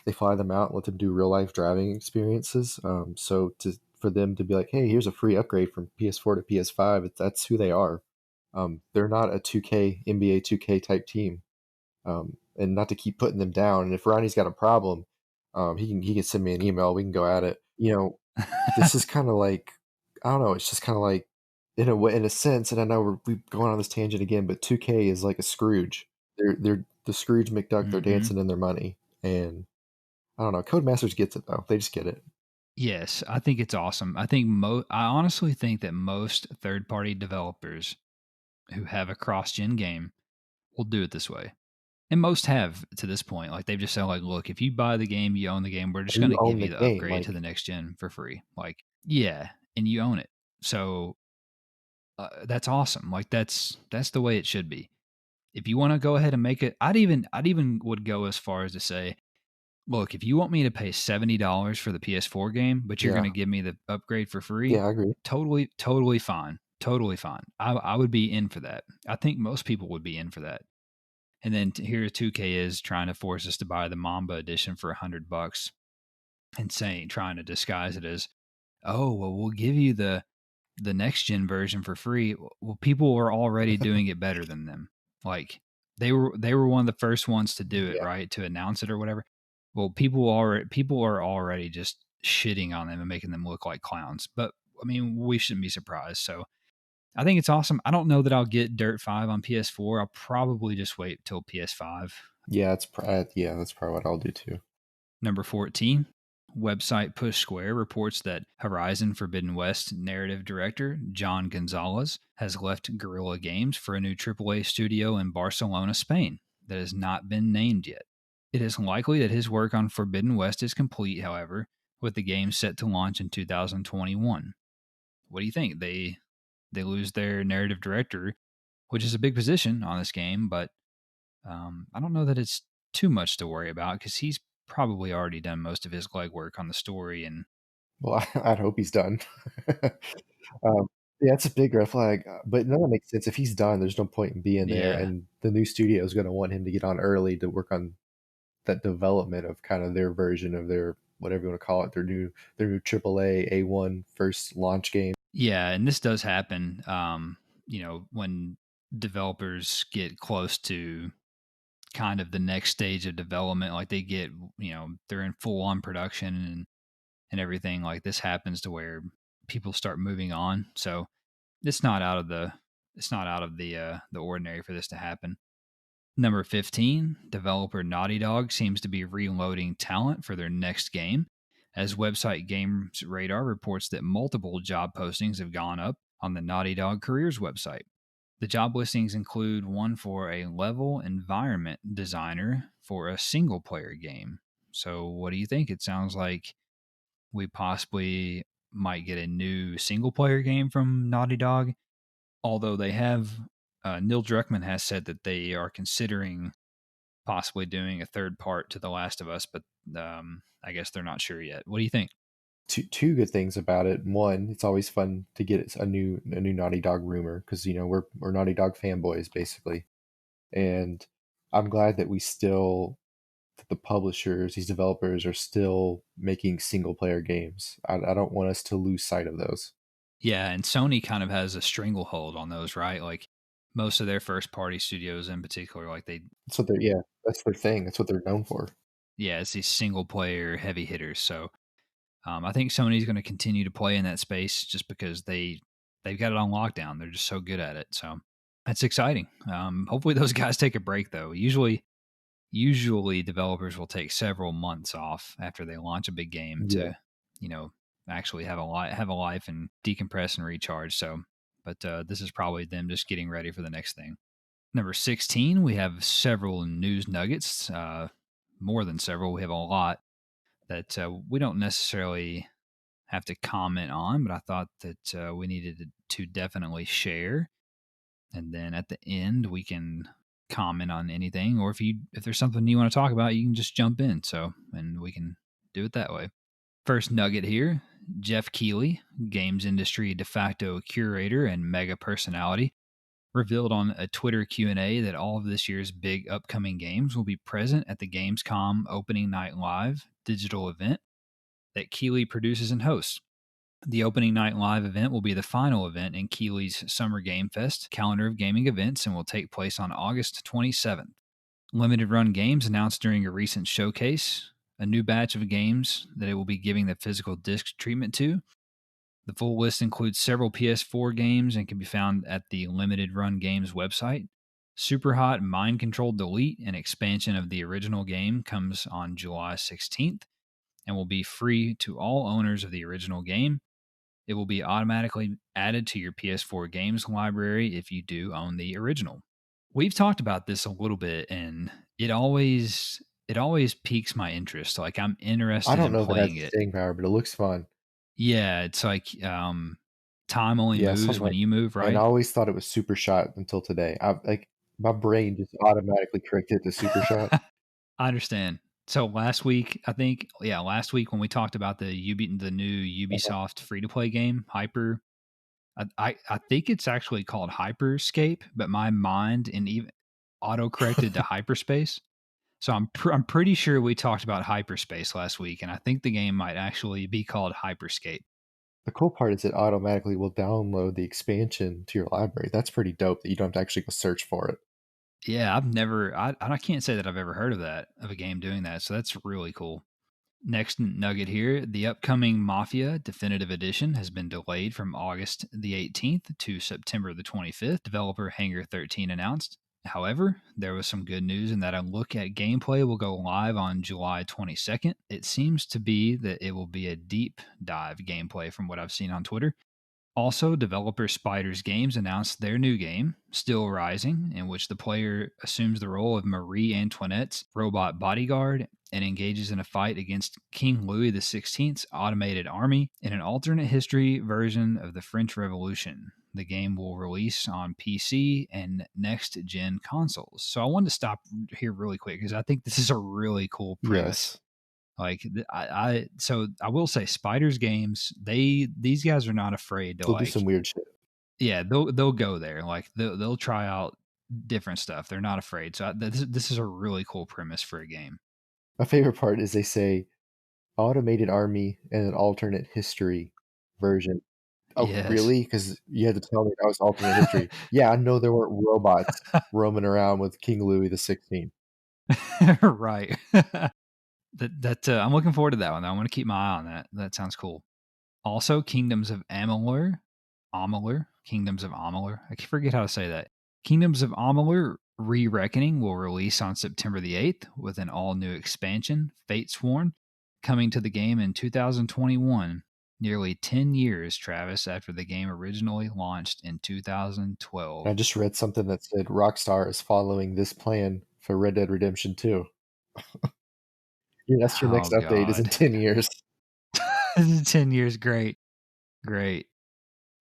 them out and let them do real life driving experiences. So for them to be like, hey, here's a free upgrade from PS4 to PS5, that's who they are. They're not a 2K NBA 2K type team, and not to keep putting them down. And if Ronnie's got a problem, he can send me an email. We can go at it. This is kind of like, I don't know. It's just kind of like, in a way, in a sense. And I know we're going on this tangent again, but 2K is like a Scrooge. They're the Scrooge McDuck. They're Hmm. dancing in their money, and I don't know. Codemasters gets it though. They just get it. Yes, I think it's awesome. I honestly think that most third party developers who have a cross gen game will do it this way. And most have to this point. Like, they've just said, like, look, if you buy the game, you own the game. We're just And going you to give own you the the game. upgrade to the Like, next gen for free. Like, yeah, and you own it. So that's awesome. Like, that's the way it should be. If you want to go ahead and make it, I'd even would go as far as to say, look, if you want me to pay $70 for the PS4 game, but you're going yeah, to give me the upgrade for free, yeah, I agree. totally fine. Totally fine. I would be in for that. I think most people would be in for that. And then here 2K is trying to force us to buy the Mamba edition for $100 and trying to disguise it as, oh, well, we'll give you the next gen version for free. Well, people were already doing it better than them. Like, they were one of the first ones to do it, Yeah, right? To announce it or whatever. Well, people are already just shitting on them and making them look like clowns. But I mean, we shouldn't be surprised. So I think it's awesome. I don't know that I'll get Dirt 5 on PS4. I'll probably just wait till PS5. yeah, yeah, that's probably what I'll do too. Number 14, website Push Square reports that Horizon Forbidden West narrative director John Gonzalez has left Guerrilla Games for a new AAA studio in Barcelona, Spain, that has not been named yet. It is likely that his work on Forbidden West is complete, however, with the game set to launch in 2021. What do you think? They lose their narrative director, which is a big position on this game, but I don't know that it's too much to worry about because he's probably already done most of his legwork on the story. And Well, I'd hope he's done. um, yeah, it's a big red flag. But none of that makes sense. If he's done, there's no point in being there, yeah, and the new studio is going to want him to get on early to work on that development of kind of their version of their, whatever you want to call it, their new AAA A1 first launch game. yeah, and this does happen. When developers get close to kind of the next stage of development, like they get, they're in full on production and everything. Like, this happens to where people start moving on. So it's not out of the the ordinary for this to happen. Number 15, developer Naughty Dog seems to be reloading talent for their next game, as website Games Radar reports that multiple job postings have gone up on the Naughty Dog careers website. The job listings include one for a level environment designer for a single player game. So, what do you think? It sounds like we possibly might get a new single player game from Naughty Dog, although they have Neil Druckmann has said that they are considering possibly doing a third part to The Last of Us, but I guess they're not sure yet. What do you think? Two good things about it. One, it's always fun to get a new Naughty Dog rumor, because we're Naughty Dog fanboys basically, and I'm glad that the publishers, these developers, are still making single player games. I don't want us to lose sight of those. Yeah, and Sony kind of has a stranglehold on those, right? Like, most of their first party studios in particular, like they, That's what they're yeah, that's their thing. That's what they're known for. yeah, it's these single player heavy hitters. So I think Sony's going to continue to play in that space just because they've got it on lockdown. They're just so good at it. So that's exciting. Hopefully those guys take a break though. Usually developers will take several months off after they launch a big game Yeah. to, you know, actually have a life and decompress and recharge. So, but this is probably them just getting ready for the next thing. Number 16, we have several news nuggets. More than several. We have a lot that we don't necessarily have to comment on, but I thought that we needed to definitely share. And then at the end, we can comment on anything, or if there's something you want to talk about, you can just jump in. So, and we can do it that way. First nugget here: Jeff Keighley, games industry de facto curator and mega personality, revealed on a Twitter Q&A that all of this year's big upcoming games will be present at the Gamescom Opening Night Live digital event that Keighley produces and hosts. The opening night live event will be the final event in Keighley's Summer Game Fest calendar of gaming events and will take place on August 27th. Limited Run Games announced during a recent showcase a new batch of games that it will be giving the physical disc treatment to. The full list includes several PS4 games and can be found at the Limited Run Games website. Superhot Mind Control Delete, an expansion of the original game, comes on July 16th and will be free to all owners of the original game. It will be automatically added to your PS4 games library if you do own the original. We've talked about this a little bit, and it always piques my interest. Like I'm I interested don't in know if it has playing the it. staying power, but it looks fun. Yeah, it's like time only Yeah, moves something when like you move, and I right? always thought it was Super Shot until today. My brain just automatically corrected to Super Shot. I understand. So last week, I think, yeah, last week when we talked about the new Uh-huh. Ubisoft free to play game, Hyper, I think it's actually called Hyperscape, but my mind and even auto corrected to hyperspace. So I'm pretty sure we talked about hyperspace last week, and I think the game might actually be called Hyperscape. The cool part is it automatically will download the expansion to your library. That's pretty dope that you don't have to actually go search for it. Yeah, I can't say that I've ever heard of that, of a game doing that. So that's really cool. Next nugget here: the upcoming Mafia Definitive Edition has been delayed from August the 18th to September the 25th, developer Hangar 13 announced. However, there was some good news in that a look at gameplay will go live on July 22nd. It seems to be that it will be a deep dive gameplay from what I've seen on Twitter. Also, developer Spiders Games announced their new game, Still Rising, in which the player assumes the role of Marie Antoinette's robot bodyguard and engages in a fight against King Louis XVI's automated army in an alternate history version of the French Revolution. The game will release on PC and next gen consoles. So I wanted to stop here really quick because I think this is a really cool premise. Yes. Like so I will say Spiders Games, these guys are not afraid to They'll do some like, weird shit. yeah, they'll go there. Like they'll try out different stuff. They're not afraid. So this is a really cool premise for a game. My favorite part is they say automated army and an alternate history version. Oh, Yes. really? Because you had to tell me that was alternate history. Yeah, I know there weren't robots roaming around with King Louis XVI. Right. I'm looking forward to that one. I want to keep my eye on that. That sounds cool. Also, Kingdoms of Amalur. I forget how to say that. Kingdoms of Amalur Re-Reckoning will release on September the 8th with an all-new expansion, Fatesworn, coming to the game in 2021, nearly 10 years, Travis, after the game originally launched in I 2012. just read something that said Rockstar is following this plan for Red Dead Redemption 2. Yeah, that's your Oh, next update is in God. 10 years. 10 years, great. Great.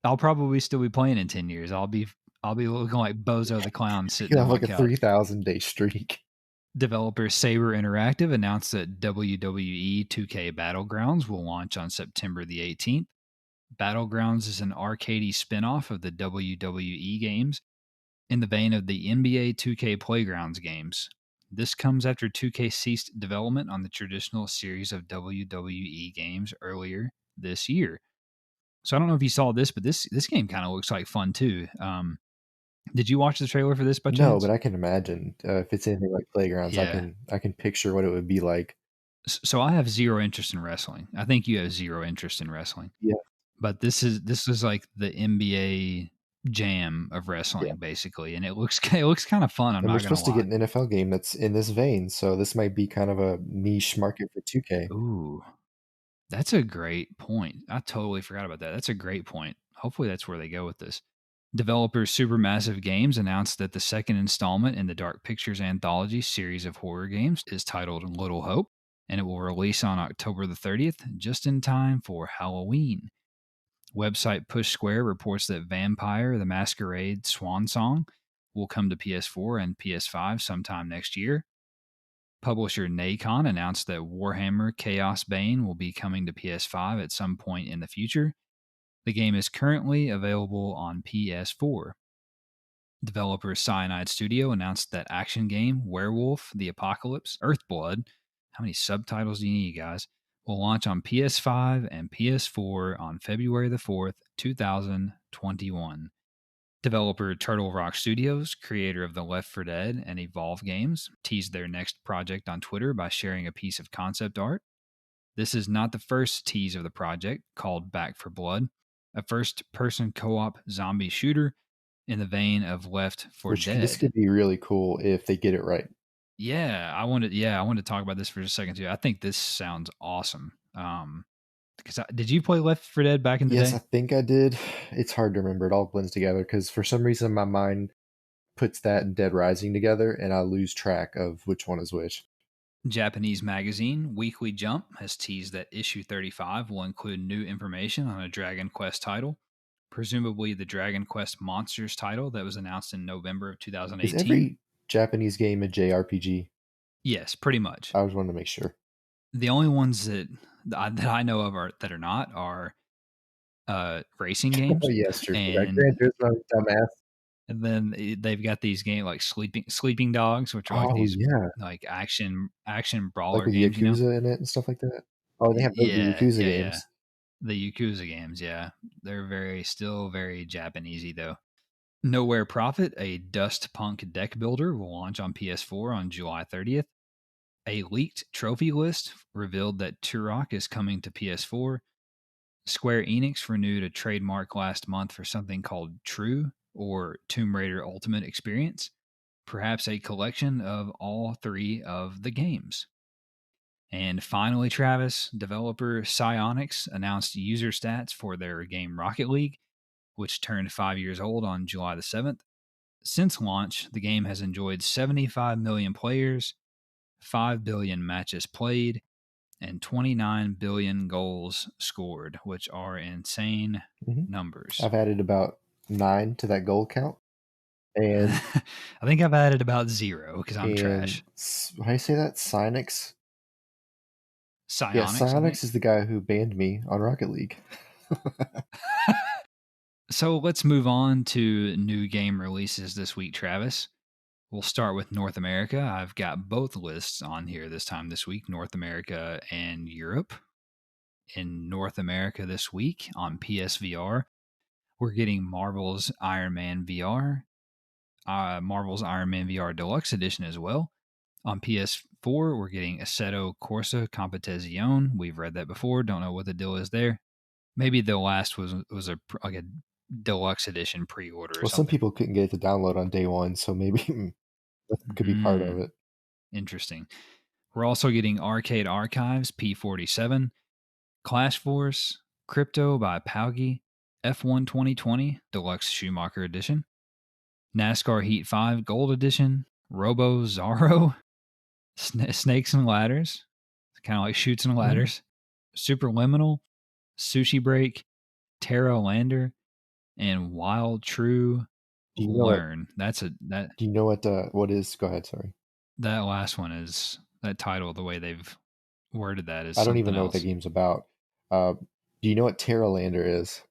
I'll probably still be playing in 10 years. I'll be looking like Bozo the Clown sitting You'll on have my like a couch. 3,000 day streak. Developer Saber Interactive announced that WWE 2K Battlegrounds will launch on September the 18th. Battlegrounds is an arcadey spin-off of the WWE games in the vein of the NBA 2K Playgrounds games. This comes after 2K ceased development on the traditional series of WWE games earlier this year. So I don't know if you saw this, but this game kind of looks like fun too. Did you watch the trailer for this by No, but chance? I can imagine, if it's anything like Playgrounds, Yeah. I can picture what it would be like. So I have zero interest in wrestling. I think you have zero interest in wrestling. Yeah, But this is like the NBA jam of yeah, wrestling basically, and it looks it looks kind of fun, I'm and we're not gonna supposed to get lie. an NFL game that's in this vein, so this might be kind of a niche market for 2K. Ooh, that's a great point. I totally forgot about that. That's a great point. Hopefully that's where they go with this. Developer Supermassive Games announced that the second installment in the Dark Pictures anthology series of horror games is titled Little Hope, and it will release on October the 30th, just in time for Halloween. Website Push Square reports that Vampire the Masquerade Swan Song will come to PS4 and PS5 sometime next year. Publisher Nacon announced that Warhammer Chaos Bane will be coming to PS5 at some point in the future. The game is currently available on PS4. Developer Cyanide Studio announced that action game Werewolf the Apocalypse Earthblood, how many subtitles do you need, guys? Will launch on PS5 and PS4 on February the 4th, 2021. Developer Turtle Rock Studios, creator of the Left 4 Dead and Evolve games, teased their next project on Twitter by sharing a piece of concept art. This is not the first tease of the project, called Back for Blood, a first person co op zombie shooter in the vein of Left 4 Which this Dead. could be really cool if they get it right. Yeah, I wanted to talk about this for just a second too. I think this sounds awesome. Because did you play Left 4 Dead back in the Yes, I day? think I did. It's hard to remember, it all blends together because for some reason my mind puts that and Dead Rising together, and I lose track of which one is which. Japanese magazine Weekly Jump has teased that issue 35 will include new information on a Dragon Quest title, presumably the Dragon Quest Monsters title that was announced in November of Is 2018. every Japanese game a JRPG? Yes, pretty much. I always wanted to make sure. The only ones that I know of that are not are racing Oh, games, yes, true. Forgot and Gran Turismo, dumbass. then they've got these games like Sleeping Dogs, which are like Oh, these yeah, like action like brawler with games, you know? Yakuza in it and stuff like that. Oh, they have those, the Yeah, Yakuza yeah, yeah. games. The Yakuza games, yeah. They're still very Japanesey though. Nowhere Profit, a dust punk deck builder, will launch on PS4 on July 30th. A leaked trophy list revealed that Turok is coming to PS4. Square Enix renewed a trademark last month for something called True or Tomb Raider Ultimate Experience, perhaps a collection of all three of the games. And finally, Travis, developer Psyonix announced user stats for their game Rocket League, which turned 5 years old on July the 7th. Since launch, the game has enjoyed 75 million players, 5 billion matches played, and 29 billion goals scored, which are insane Mhm. numbers. I've added about 9 to that goal count, and I think I've added about zero because I'm trash. how do you say that? Cynix? Yeah, Psionics, I Psyonix think. is the guy who banned me on Rocket League. So let's move on to new game releases this week, Travis. We'll start with North America. I've got both lists on here this time this week, North America and Europe. In North America this week on PSVR, we're getting Marvel's Iron Man VR Deluxe Edition as well. On PS4, we're getting Assetto Corsa Competizione. We've read that before. Don't know what the deal is there. Maybe the last was like a deluxe edition pre-order or Well, some something. people couldn't get it to download on day one, so maybe that could be part of Mm, it. interesting. We're also getting Arcade Archives P47, Clash Force, Crypto by Paugi, F1 2020 Deluxe Schumacher Edition, NASCAR Heat 5 Gold Edition, Robo Zorro, Snakes and Ladders, kind of like Shoots and Mhm. Ladders, Superliminal, Sushi Break, Terra Lander, and Wild True Do you know what Learn. That's a that do you know what is go ahead, sorry. that last one is that title. The way they've worded that is I don't even something know what that else. game's about. Do you know what Terralander is?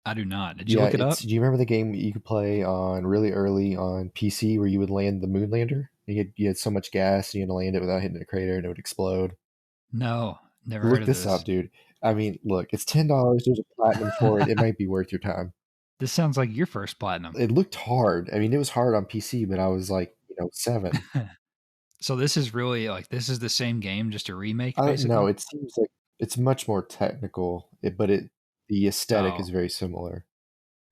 I do not. Did you Yeah, look it it's up? do you remember the game you could play on really early on PC where you would land the moon lander? You had so much gas, and you had to land it without hitting a crater and it would explode. No, never heard Look of this up, this. dude. I mean, look, it's $10. There's a platinum for it. It might be worth your time. This sounds like your first platinum. It looked hard. I mean, it was hard on PC, but I was like, 7. So this is really like this is the same game, just a remake, I don't know, basically? it seems like it's much more technical, but the aesthetic is So very similar.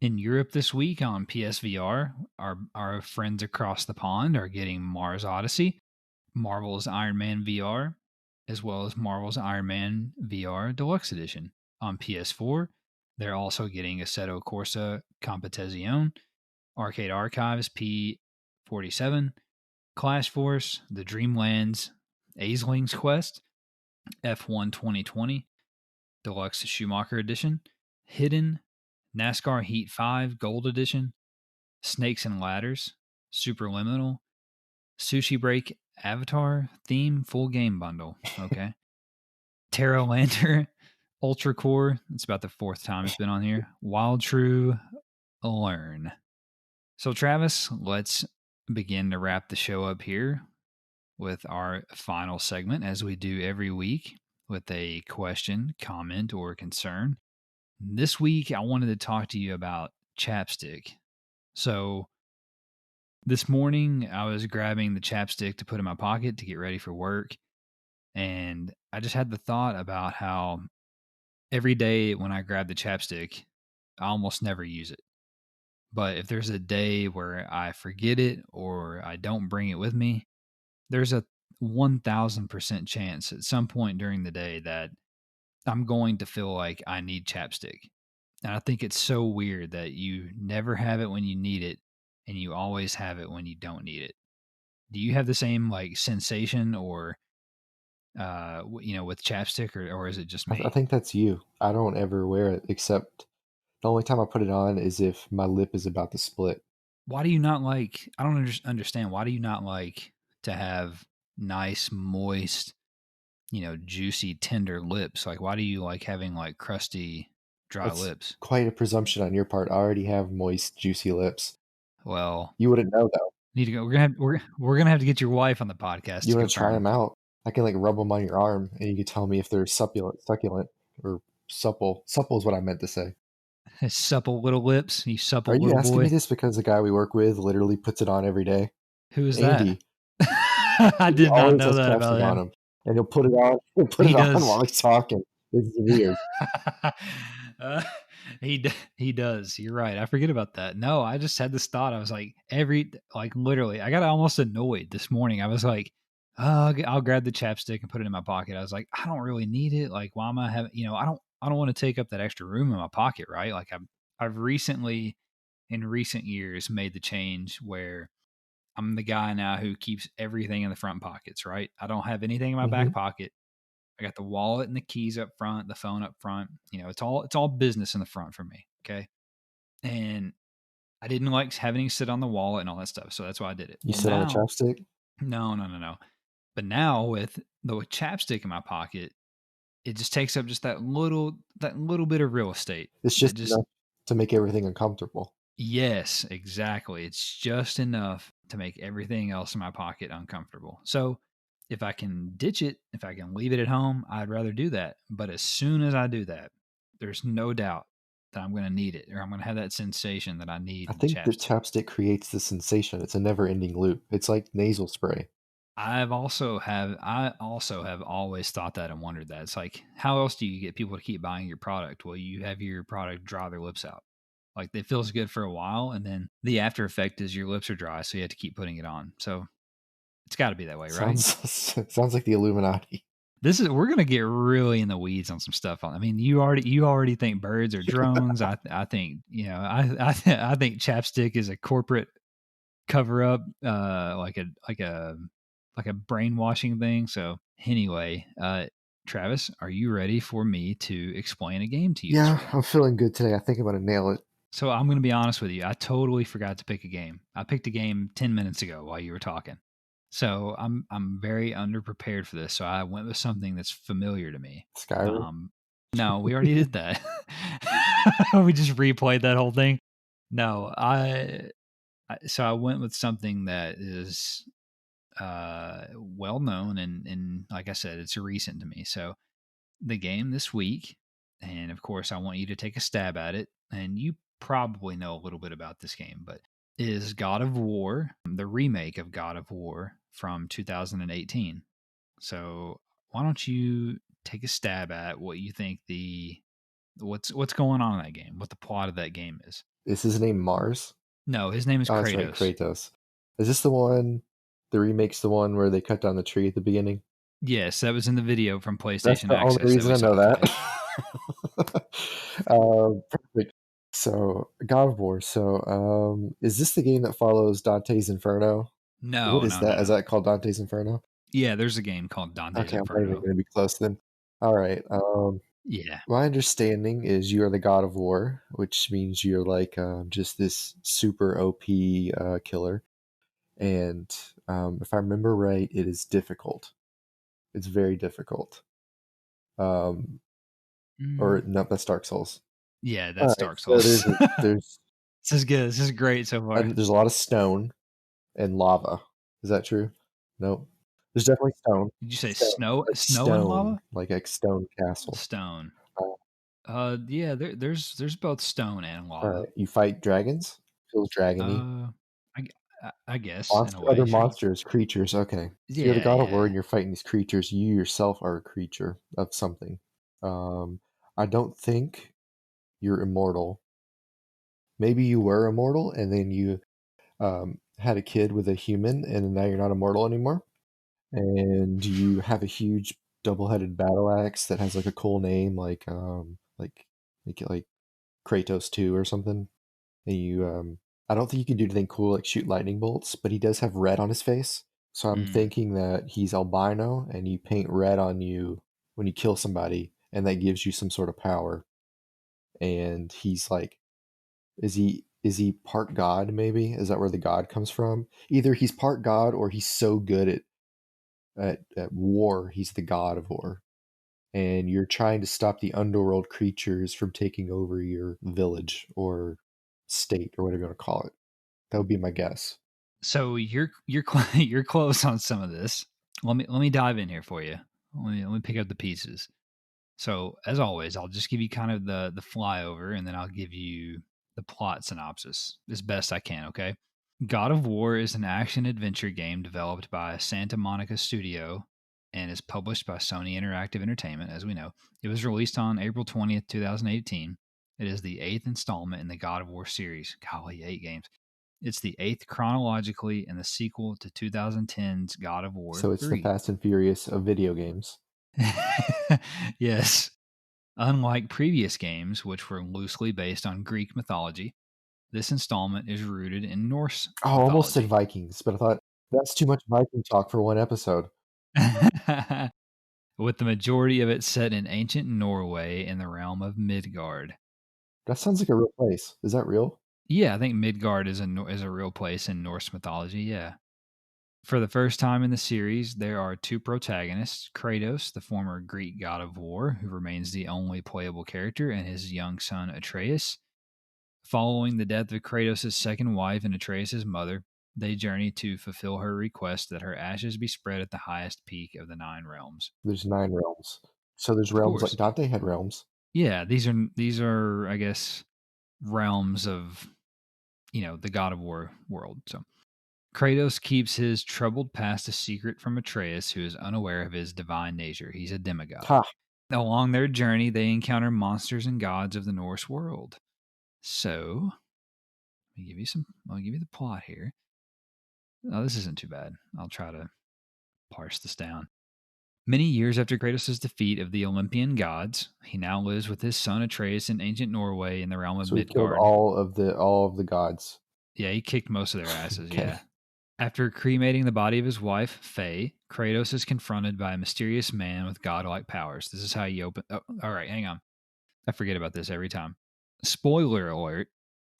in Europe this week on PSVR, our friends across the pond are getting Mars Odyssey, Marvel's Iron Man VR, as well as Marvel's Iron Man VR Deluxe Edition. On PS4, they're also getting Assetto Corsa Competizione, Arcade Archives P47, Clash Force, The Dreamlands, Aisling's Quest, F1 2020, Deluxe Schumacher Edition, Hidden, NASCAR Heat 5 Gold Edition, Snakes and Ladders, Superliminal, Sushi Break Avatar Theme Full Game Bundle. Okay. Terra Lantern, Ultra Core. It's about the fourth time it's been on here. Wild True Learn. So, Travis, let's begin to wrap the show up here with our final segment, as we do every week, with a question, comment, or concern. This week, I wanted to talk to you about chapstick. So, this morning, I was grabbing the chapstick to put in my pocket to get ready for work. And I just had the thought about how every day when I grab the chapstick, I almost never use it. But if there's a day where I forget it or I don't bring it with me, there's a 1000% chance at some point during the day that I'm going to feel like I need chapstick. And I think it's so weird that you never have it when you need it and you always have it when you don't need it. Do you have the same like sensation or with chapstick, or is it just I me? think that's you. I don't ever wear it except the only time I put it on is if my lip is about to split. Why do you not like I don't understand. Why do you not like to have nice, moist, juicy, tender lips? Like, why do you like having like crusty, dry That's lips? quite a presumption on your part. I already have moist, juicy lips. Well, You wouldn't know, though. need to go. We're gonna have to get your wife on the podcast You to wanna try confirm. them out? I can, like, rub them on your arm, and you can tell me if they're succulent, or supple. Supple is what I meant to say. His supple little lips, you Are supple you little asking me boy. this because the guy we work with literally puts it on every day? Who is that? Andy. I He did not always know has that about chapstick on him. him, and he'll put it on he'll put He it on does. while he's talking. It's weird. uh, he does. You're right. I forget about that. No, I just had this thought. I was like literally, I got almost annoyed this morning. I was like, oh, I'll grab the chapstick and put it in my pocket. I was like, I don't really need it. Like, why am I having? I don't want to take up that extra room in my pocket, right? Like, I've recently, in recent years, made the change where I'm the guy now who keeps everything in the front pockets, right? I don't have anything in my back Mhm. pocket. I got the wallet and the keys up front, the phone up front. It's all business in the front for me. Okay. And I didn't like having to sit on the wallet and all that stuff. So that's why I did it. You Well, sit on the now, chapstick? no, no, no, no. But now with the chapstick in my pocket, it just takes up just that little bit of real estate. It's That just just enough to make everything uncomfortable. Yes, exactly. It's just enough to make everything else in my pocket uncomfortable. So if I can ditch it, if I can leave it at home, I'd rather do that. But as soon as I do that, there's no doubt that I'm going to need it, or I'm going to have that sensation that I I need the think the chapstick. chapstick creates the sensation. It's a never-ending loop. It's like nasal spray. I also have always thought that and wondered that. It's like, how else do you get people to keep buying your product? Well, you have your product dry their lips out. Like, it feels good for a while, and then the after effect is your lips are dry, so you have to keep putting it on. So it's got to be that way, right? Sounds sounds like the Illuminati. We're gonna get really in the weeds on some stuff. I mean, you already think birds are drones. I think I think chapstick is a corporate cover up, like a brainwashing thing. So anyway, Travis, are you ready for me to explain a game to you this Yeah, week? I'm feeling good today. I think I'm gonna nail it. So I'm going to be honest with you. I totally forgot to pick a game. I picked a game 10 minutes ago while you were talking. So I'm very underprepared for this. So I went with something that's familiar to me. Skyrim. Um, no, we already did that. We just replayed that whole thing. No, so I went with something that is well known, and like I said, it's recent to me. So the game this week, and of course, I want you to take a stab at it, and you probably know a little bit about this game, but is God of War, the remake of God of War from 2018. So why don't you take a stab at what you think what's going on in that game, what the plot of that game is? Is his name Mars? No, his name is Oh, that's right, Kratos. Kratos. Is this the remake's the one where they cut down the tree at the beginning? Yes, that was in the video from That's PlayStation the only Access that reason we I know saw today. that. Perfect. So, God of War. So, is this the game that follows Dante's Inferno? What No, is no, no, that? Is no. that called Dante's Inferno? Yeah, there's a game called Dante's Okay, I'm not even Inferno. gonna be close then. Alright, Yeah. my understanding is you are the God of War, which means you're like, just this super OP, killer, and, if I remember right, it is difficult. It's very difficult. Um, or Mm, no, that's Dark Souls. yeah, that's Alright, Dark so Souls. This is good. This is great so far. there's a lot of stone and lava. Is that true? Nope. There's definitely stone. Did you say Stone. snow Like snow and stone, lava? like a stone castle. Stone. Uh, Yeah, there's both stone and lava. Alright, you fight dragons? Feels dragony. Uh, I guess in a Other way, sure. monsters, creatures, okay. So you're the Yeah, god of war yeah. and you're fighting these creatures. You yourself are a creature of something. Um, I don't think you're immortal. Maybe you were immortal and then you had a kid with a human and now you're not immortal anymore. And you have a huge double-headed battle axe that has like a cool name like Kratos 2 or something. And I don't think you can do anything cool like shoot lightning bolts, but he does have red on his face. So I'm Mm. thinking that he's albino and you paint red on you when you kill somebody and that gives you some sort of power. And he's like, is he part god maybe? Is that where the god comes from? Either he's part god or he's so good at war, he's the god of war. And you're trying to stop the underworld creatures from taking over your village or state or whatever you want to call it. That would be my guess. So you're close on some of this. Let me dive in here for you. Let me pick up the pieces. So as always, I'll just give you kind of the flyover, and then I'll give you the plot synopsis as best I can. Okay. God of War is an action adventure game developed by Santa Monica Studio and is published by Sony Interactive Entertainment, as we know. It was released on April 20th, 2018. It is the eighth installment in the God of War series. Golly, 8 games. It's the eighth chronologically and the sequel to 2010's God of War So it's the 3. Fast and Furious of video games. Yes. Unlike previous games, which were loosely based on Greek mythology, this installment is rooted in Norse Oh, I almost said mythology. Vikings, but I thought that's too much Viking talk for one episode. With the majority of it set in ancient Norway in the realm of Midgard. That sounds like a real place. Is that real? Yeah, I think Midgard is is a real place in Norse mythology. Yeah. For the first time in the series, there are two protagonists: Kratos, the former Greek god of war, who remains the only playable character, and his young son Atreus. Following the death of Kratos' second wife and Atreus' mother, they journey to fulfill her request that her ashes be spread at the highest peak of the nine realms. There's 9 realms. So there's Of realms like course. Dante had realms. Yeah, these are I guess realms of, the God of War world. So Kratos keeps his troubled past a secret from Atreus, who is unaware of his divine nature. He's a demigod. Ha! Along their journey, they encounter monsters and gods of the Norse world. So, I'll give you the plot here. Oh, this isn't too bad. I'll try to parse this down. Many years after Kratos' defeat of the Olympian gods, he now lives with his son Atreus in ancient Norway in the realm of So he killed Midgard. all of the gods. Yeah, he kicked most of their asses, Okay. yeah. After cremating the body of his wife, Faye, Kratos is confronted by a mysterious man with godlike powers. This is how you open. Oh, all right, hang on. I forget about this every time. Spoiler alert.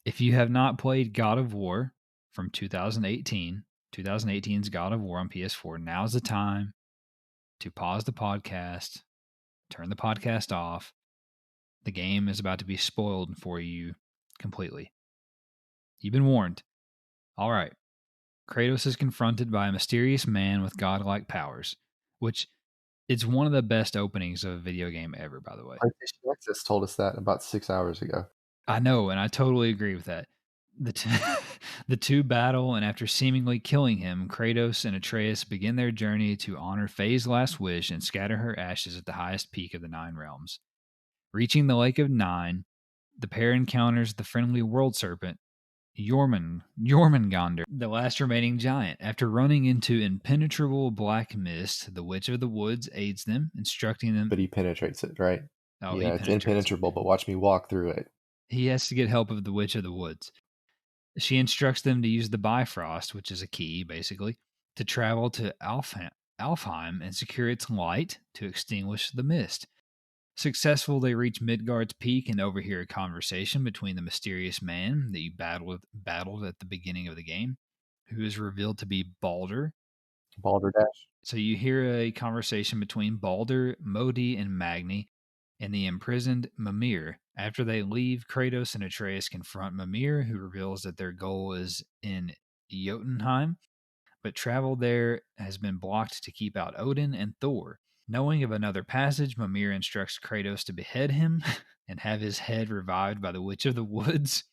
If you have not played God of War from 2018, 2018's God of War on PS4, now's the time to pause the podcast, turn the podcast off. The game is about to be spoiled for you completely. You've been warned. All right. Kratos is confronted by a mysterious man with godlike powers, which it's one of the best openings of a video game ever, by the way. PlayStation Access told us that about 6 hours ago. I know, and I totally agree with that. The two, the two battle, and after seemingly killing him, Kratos and Atreus begin their journey to honor Faye's last wish and scatter her ashes at the highest peak of the Nine Realms. Reaching the Lake of Nine, the pair encounters the friendly world serpent, Jormungandr, the last remaining giant. After running into impenetrable black mist, the Witch of the Woods aids them, instructing them. But he penetrates it, right? Oh, he Yeah, it's penetrates it. impenetrable, but watch me walk through it. He has to get help of the Witch of the Woods. She instructs them to use the Bifrost, which is a key, basically, to travel to Alfheim and secure its light to extinguish the mist. Successful, they reach Midgard's peak and overhear a conversation between the mysterious man that you battled at the beginning of the game, who is revealed to be Balder. Balderdash. So you hear a conversation between Balder, Modi, and Magni and the imprisoned Mimir. After they leave, Kratos and Atreus confront Mimir, who reveals that their goal is in Jotunheim, but travel there has been blocked to keep out Odin and Thor. Knowing of another passage, Mimir instructs Kratos to behead him and have his head revived by the Witch of the Woods,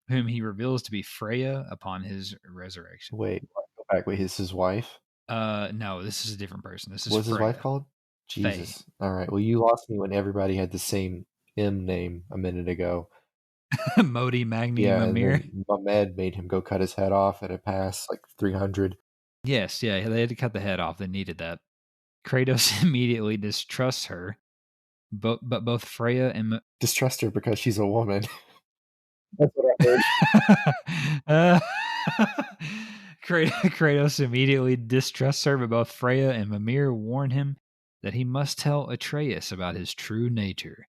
whom he reveals to be Freya upon his resurrection. Wait, go back. Wait, is his wife? No, this is a different person. This is What's his wife Freya. called? Faye. Jesus. All right. Well, you lost me when everybody had the same M name a minute ago. Modi, Magni, Yeah, and Mimir. then Mehmed made him go cut his head off at a pass like 300. Yes, yeah, they had to cut the head off. They needed that. Kratos immediately distrusts her, but both Freya and Distrust her because she's a woman. That's what I heard. uh, Kratos immediately distrusts her, but both Freya and Mimir warn him that he must tell Atreus about his true nature.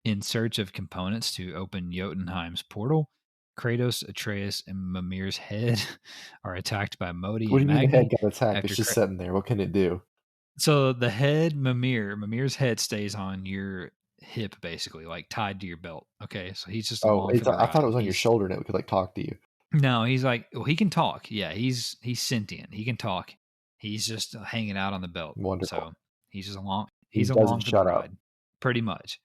In search of components to open Jotunheim's portal, Kratos, Atreus, and Mimir's head are attacked by Modi What do and you mean the head Magni. got attacked? It's After just sitting there. What can it do? So the head, Mimir's head stays on your hip, basically, like tied to your belt. Okay, so he's just Oh, along for the I thought it ride. was on your He's shoulder and it could like talk to you. No, he's like, well, he can talk. Yeah, he's sentient. He can talk. He's just hanging out on the belt. Wonderful. So he's just along. He He's doesn't along for the shut up. ride, pretty much.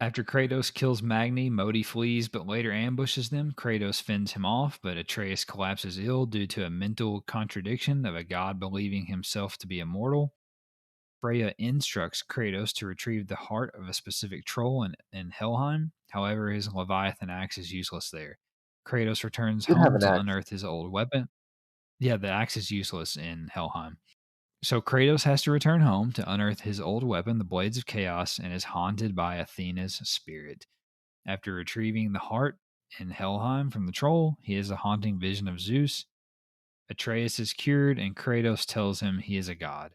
After Kratos kills Magni, Modi flees but later ambushes them. Kratos fends him off, but Atreus collapses ill due to a mental contradiction of a god believing himself to be immortal. Freya instructs Kratos to retrieve the heart of a specific troll in Helheim. However, his Leviathan axe is useless there. Kratos returns Did have home an to axe. unearth his old weapon. Yeah, the axe is useless in Helheim. So Kratos has to return home to unearth his old weapon, the Blades of Chaos, and is haunted by Athena's spirit. After retrieving the heart in Helheim from the troll, he has a haunting vision of Zeus. Atreus is cured, and Kratos tells him he is a god.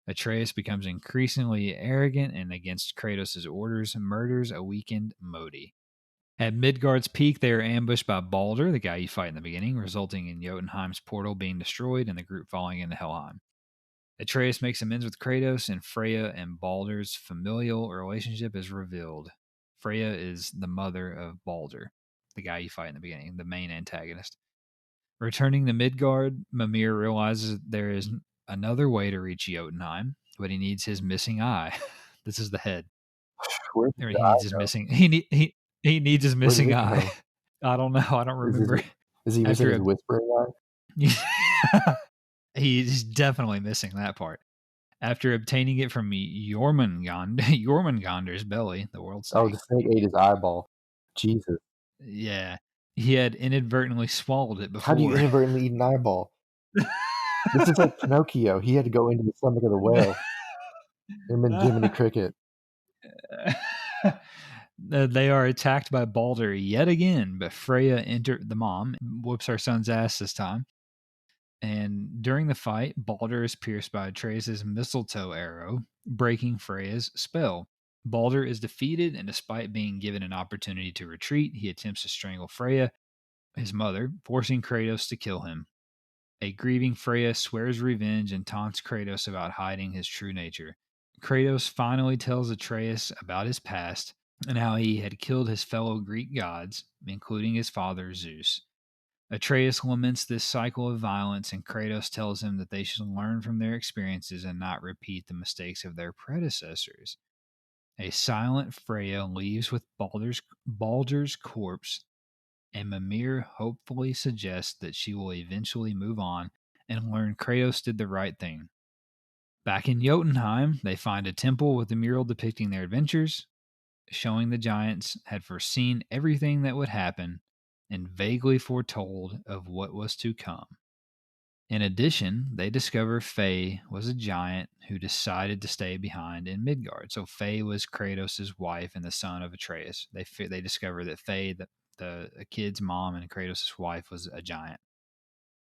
Atreus becomes increasingly arrogant and, against Kratos' orders, murders a weakened Modi. At Midgard's peak, they are ambushed by Balder, the guy you fight in the beginning, resulting in Jotunheim's portal being destroyed and the group falling into Helheim. Atreus makes amends with Kratos, and Freya and Balder's familial relationship is revealed. Freya is the mother of Balder, the guy you fight in the beginning, the main antagonist. Returning to Midgard, Mimir realizes there is another way to reach Jotunheim, but he needs his missing eye. This is the head. Where did Or the he needs eye his go? missing he needs his Where did missing it eye. go? I don't know. I don't Is remember. he missing his After whispering eye? he's definitely missing that part. After obtaining it from Jormungandr's belly, the world Oh, the snake. snake ate his eyeball. Jesus. Yeah. He had inadvertently swallowed it How do you before. inadvertently eat an eyeball? This is like Pinocchio. He had to go into the stomach of the whale. Him and Jiminy Cricket. They are attacked by Balder yet again, but Freya the mom whoops our son's ass this time. And during the fight, Balder is pierced by Atreus' mistletoe arrow, breaking Freya's spell. Balder is defeated, and despite being given an opportunity to retreat, he attempts to strangle Freya, his mother, forcing Kratos to kill him. A grieving Freya swears revenge and taunts Kratos about hiding his true nature. Kratos finally tells Atreus about his past and how he had killed his fellow Greek gods, including his father Zeus. Atreus laments this cycle of violence, and Kratos tells him that they should learn from their experiences and not repeat the mistakes of their predecessors. A silent Freya leaves with Baldur's corpse, and Mimir hopefully suggests that she will eventually move on and learn Kratos did the right thing. Back in Jotunheim, they find a temple with a mural depicting their adventures, showing the giants had foreseen everything that would happen and vaguely foretold of what was to come. In addition, they discover Faye was a giant who decided to stay behind in Midgard. So Faye was Kratos' wife and the son of Atreus. They discover that Faye, the kid's mom and Kratos' wife, was a giant.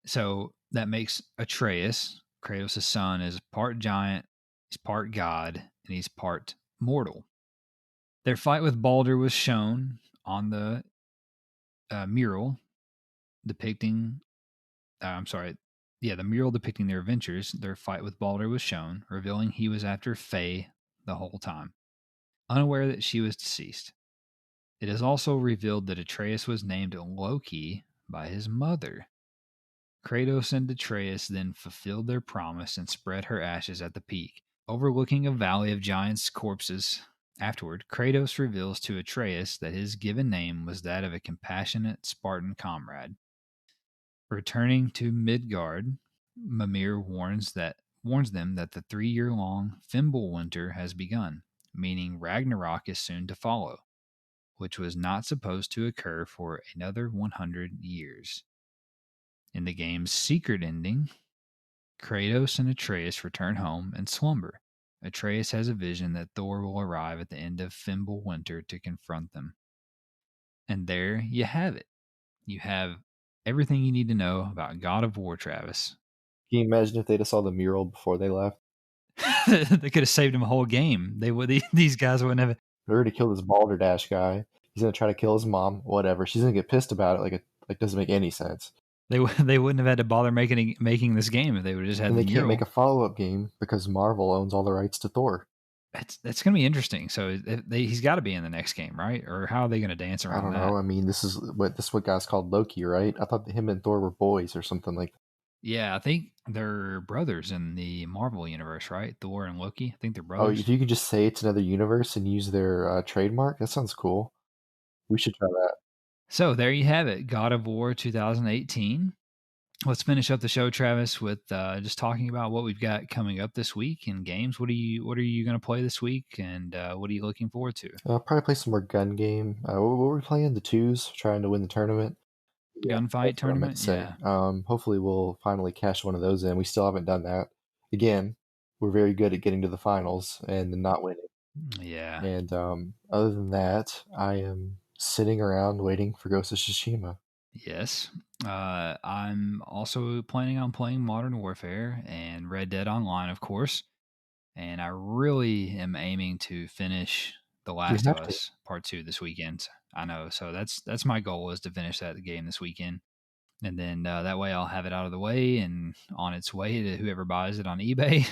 So that makes Atreus, Kratos' son, is part giant, he's part god, and he's part mortal. Their fight with Balder was shown on the mural depicting I'm sorry. Yeah, the mural depicting their adventures, their fight with Balder was shown, revealing he was after Faye the whole time, unaware that she was deceased. It is also revealed that Atreus was named Loki by his mother. Kratos and Atreus then fulfilled their promise and spread her ashes at the peak, overlooking a valley of giants' corpses. Afterward, Kratos reveals to Atreus that his given name was that of a compassionate Spartan comrade. Returning to Midgard, Mimir warns them that the 3-year-long Fimbulwinter has begun, meaning Ragnarok is soon to follow, which was not supposed to occur for another 100 years. In the game's secret ending, Kratos and Atreus return home and slumber. Atreus has a vision that Thor will arrive at the end of Fimbulwinter to confront them. And there you have it. You have everything you need to know about God of War, Travis. Can you imagine if they just saw the mural before they left? They could have saved him a whole game. They would. These guys wouldn't have. They already killed this Balderdash guy. He's gonna try to kill his mom. Whatever. She's gonna get pissed about it. Like it doesn't make any sense. They wouldn't have had to bother making this game if they would have just had And the they can't make mural. a follow-up game because Marvel owns all the rights to Thor. That's going to be interesting. So he's got to be in the next game, right? Or how are they going to dance I around don't know. that? I mean, this is what guys called Loki, right? I thought that him and Thor were boys or something like that. Yeah, I think they're brothers in the Marvel universe, right? Thor and Loki. I think they're Oh, brothers. if you could just say it's another universe and use their trademark, that sounds cool. We should try that. So there you have it, God of War 2018. Let's finish up the show, Travis, with just talking about what we've got coming up this week in games. What are you going to play this week, and what are you looking forward to? Probably play some more gun game. What were we playing? The twos, trying to win the tournament. Yeah, Gunfight that's what I meant tournament, to say. yeah, Hopefully we'll finally cash one of those in. We still haven't done that. Again, we're very good at getting to the finals and then not winning. yeah, And other than that, I am sitting around waiting for Ghost of Tsushima. yes. I'm also planning on playing Modern Warfare and Red Dead Online, of course. And I really am aiming to finish The You Last of have to. Us Part Two this weekend. I know, so that's my goal is to finish that game this weekend, and then that way I'll have it out of the way and on its way to whoever buys it on eBay.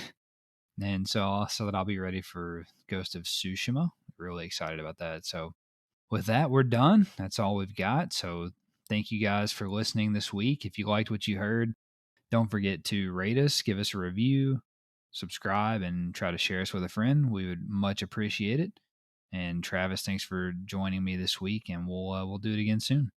And so that I'll be ready for Ghost of Tsushima. Really excited about that. So with that, we're done. That's all we've got. So thank you guys for listening this week. If you liked what you heard, don't forget to rate us, give us a review, subscribe, and try to share us with a friend. We would much appreciate it. And Travis, thanks for joining me this week, and we'll do it again soon.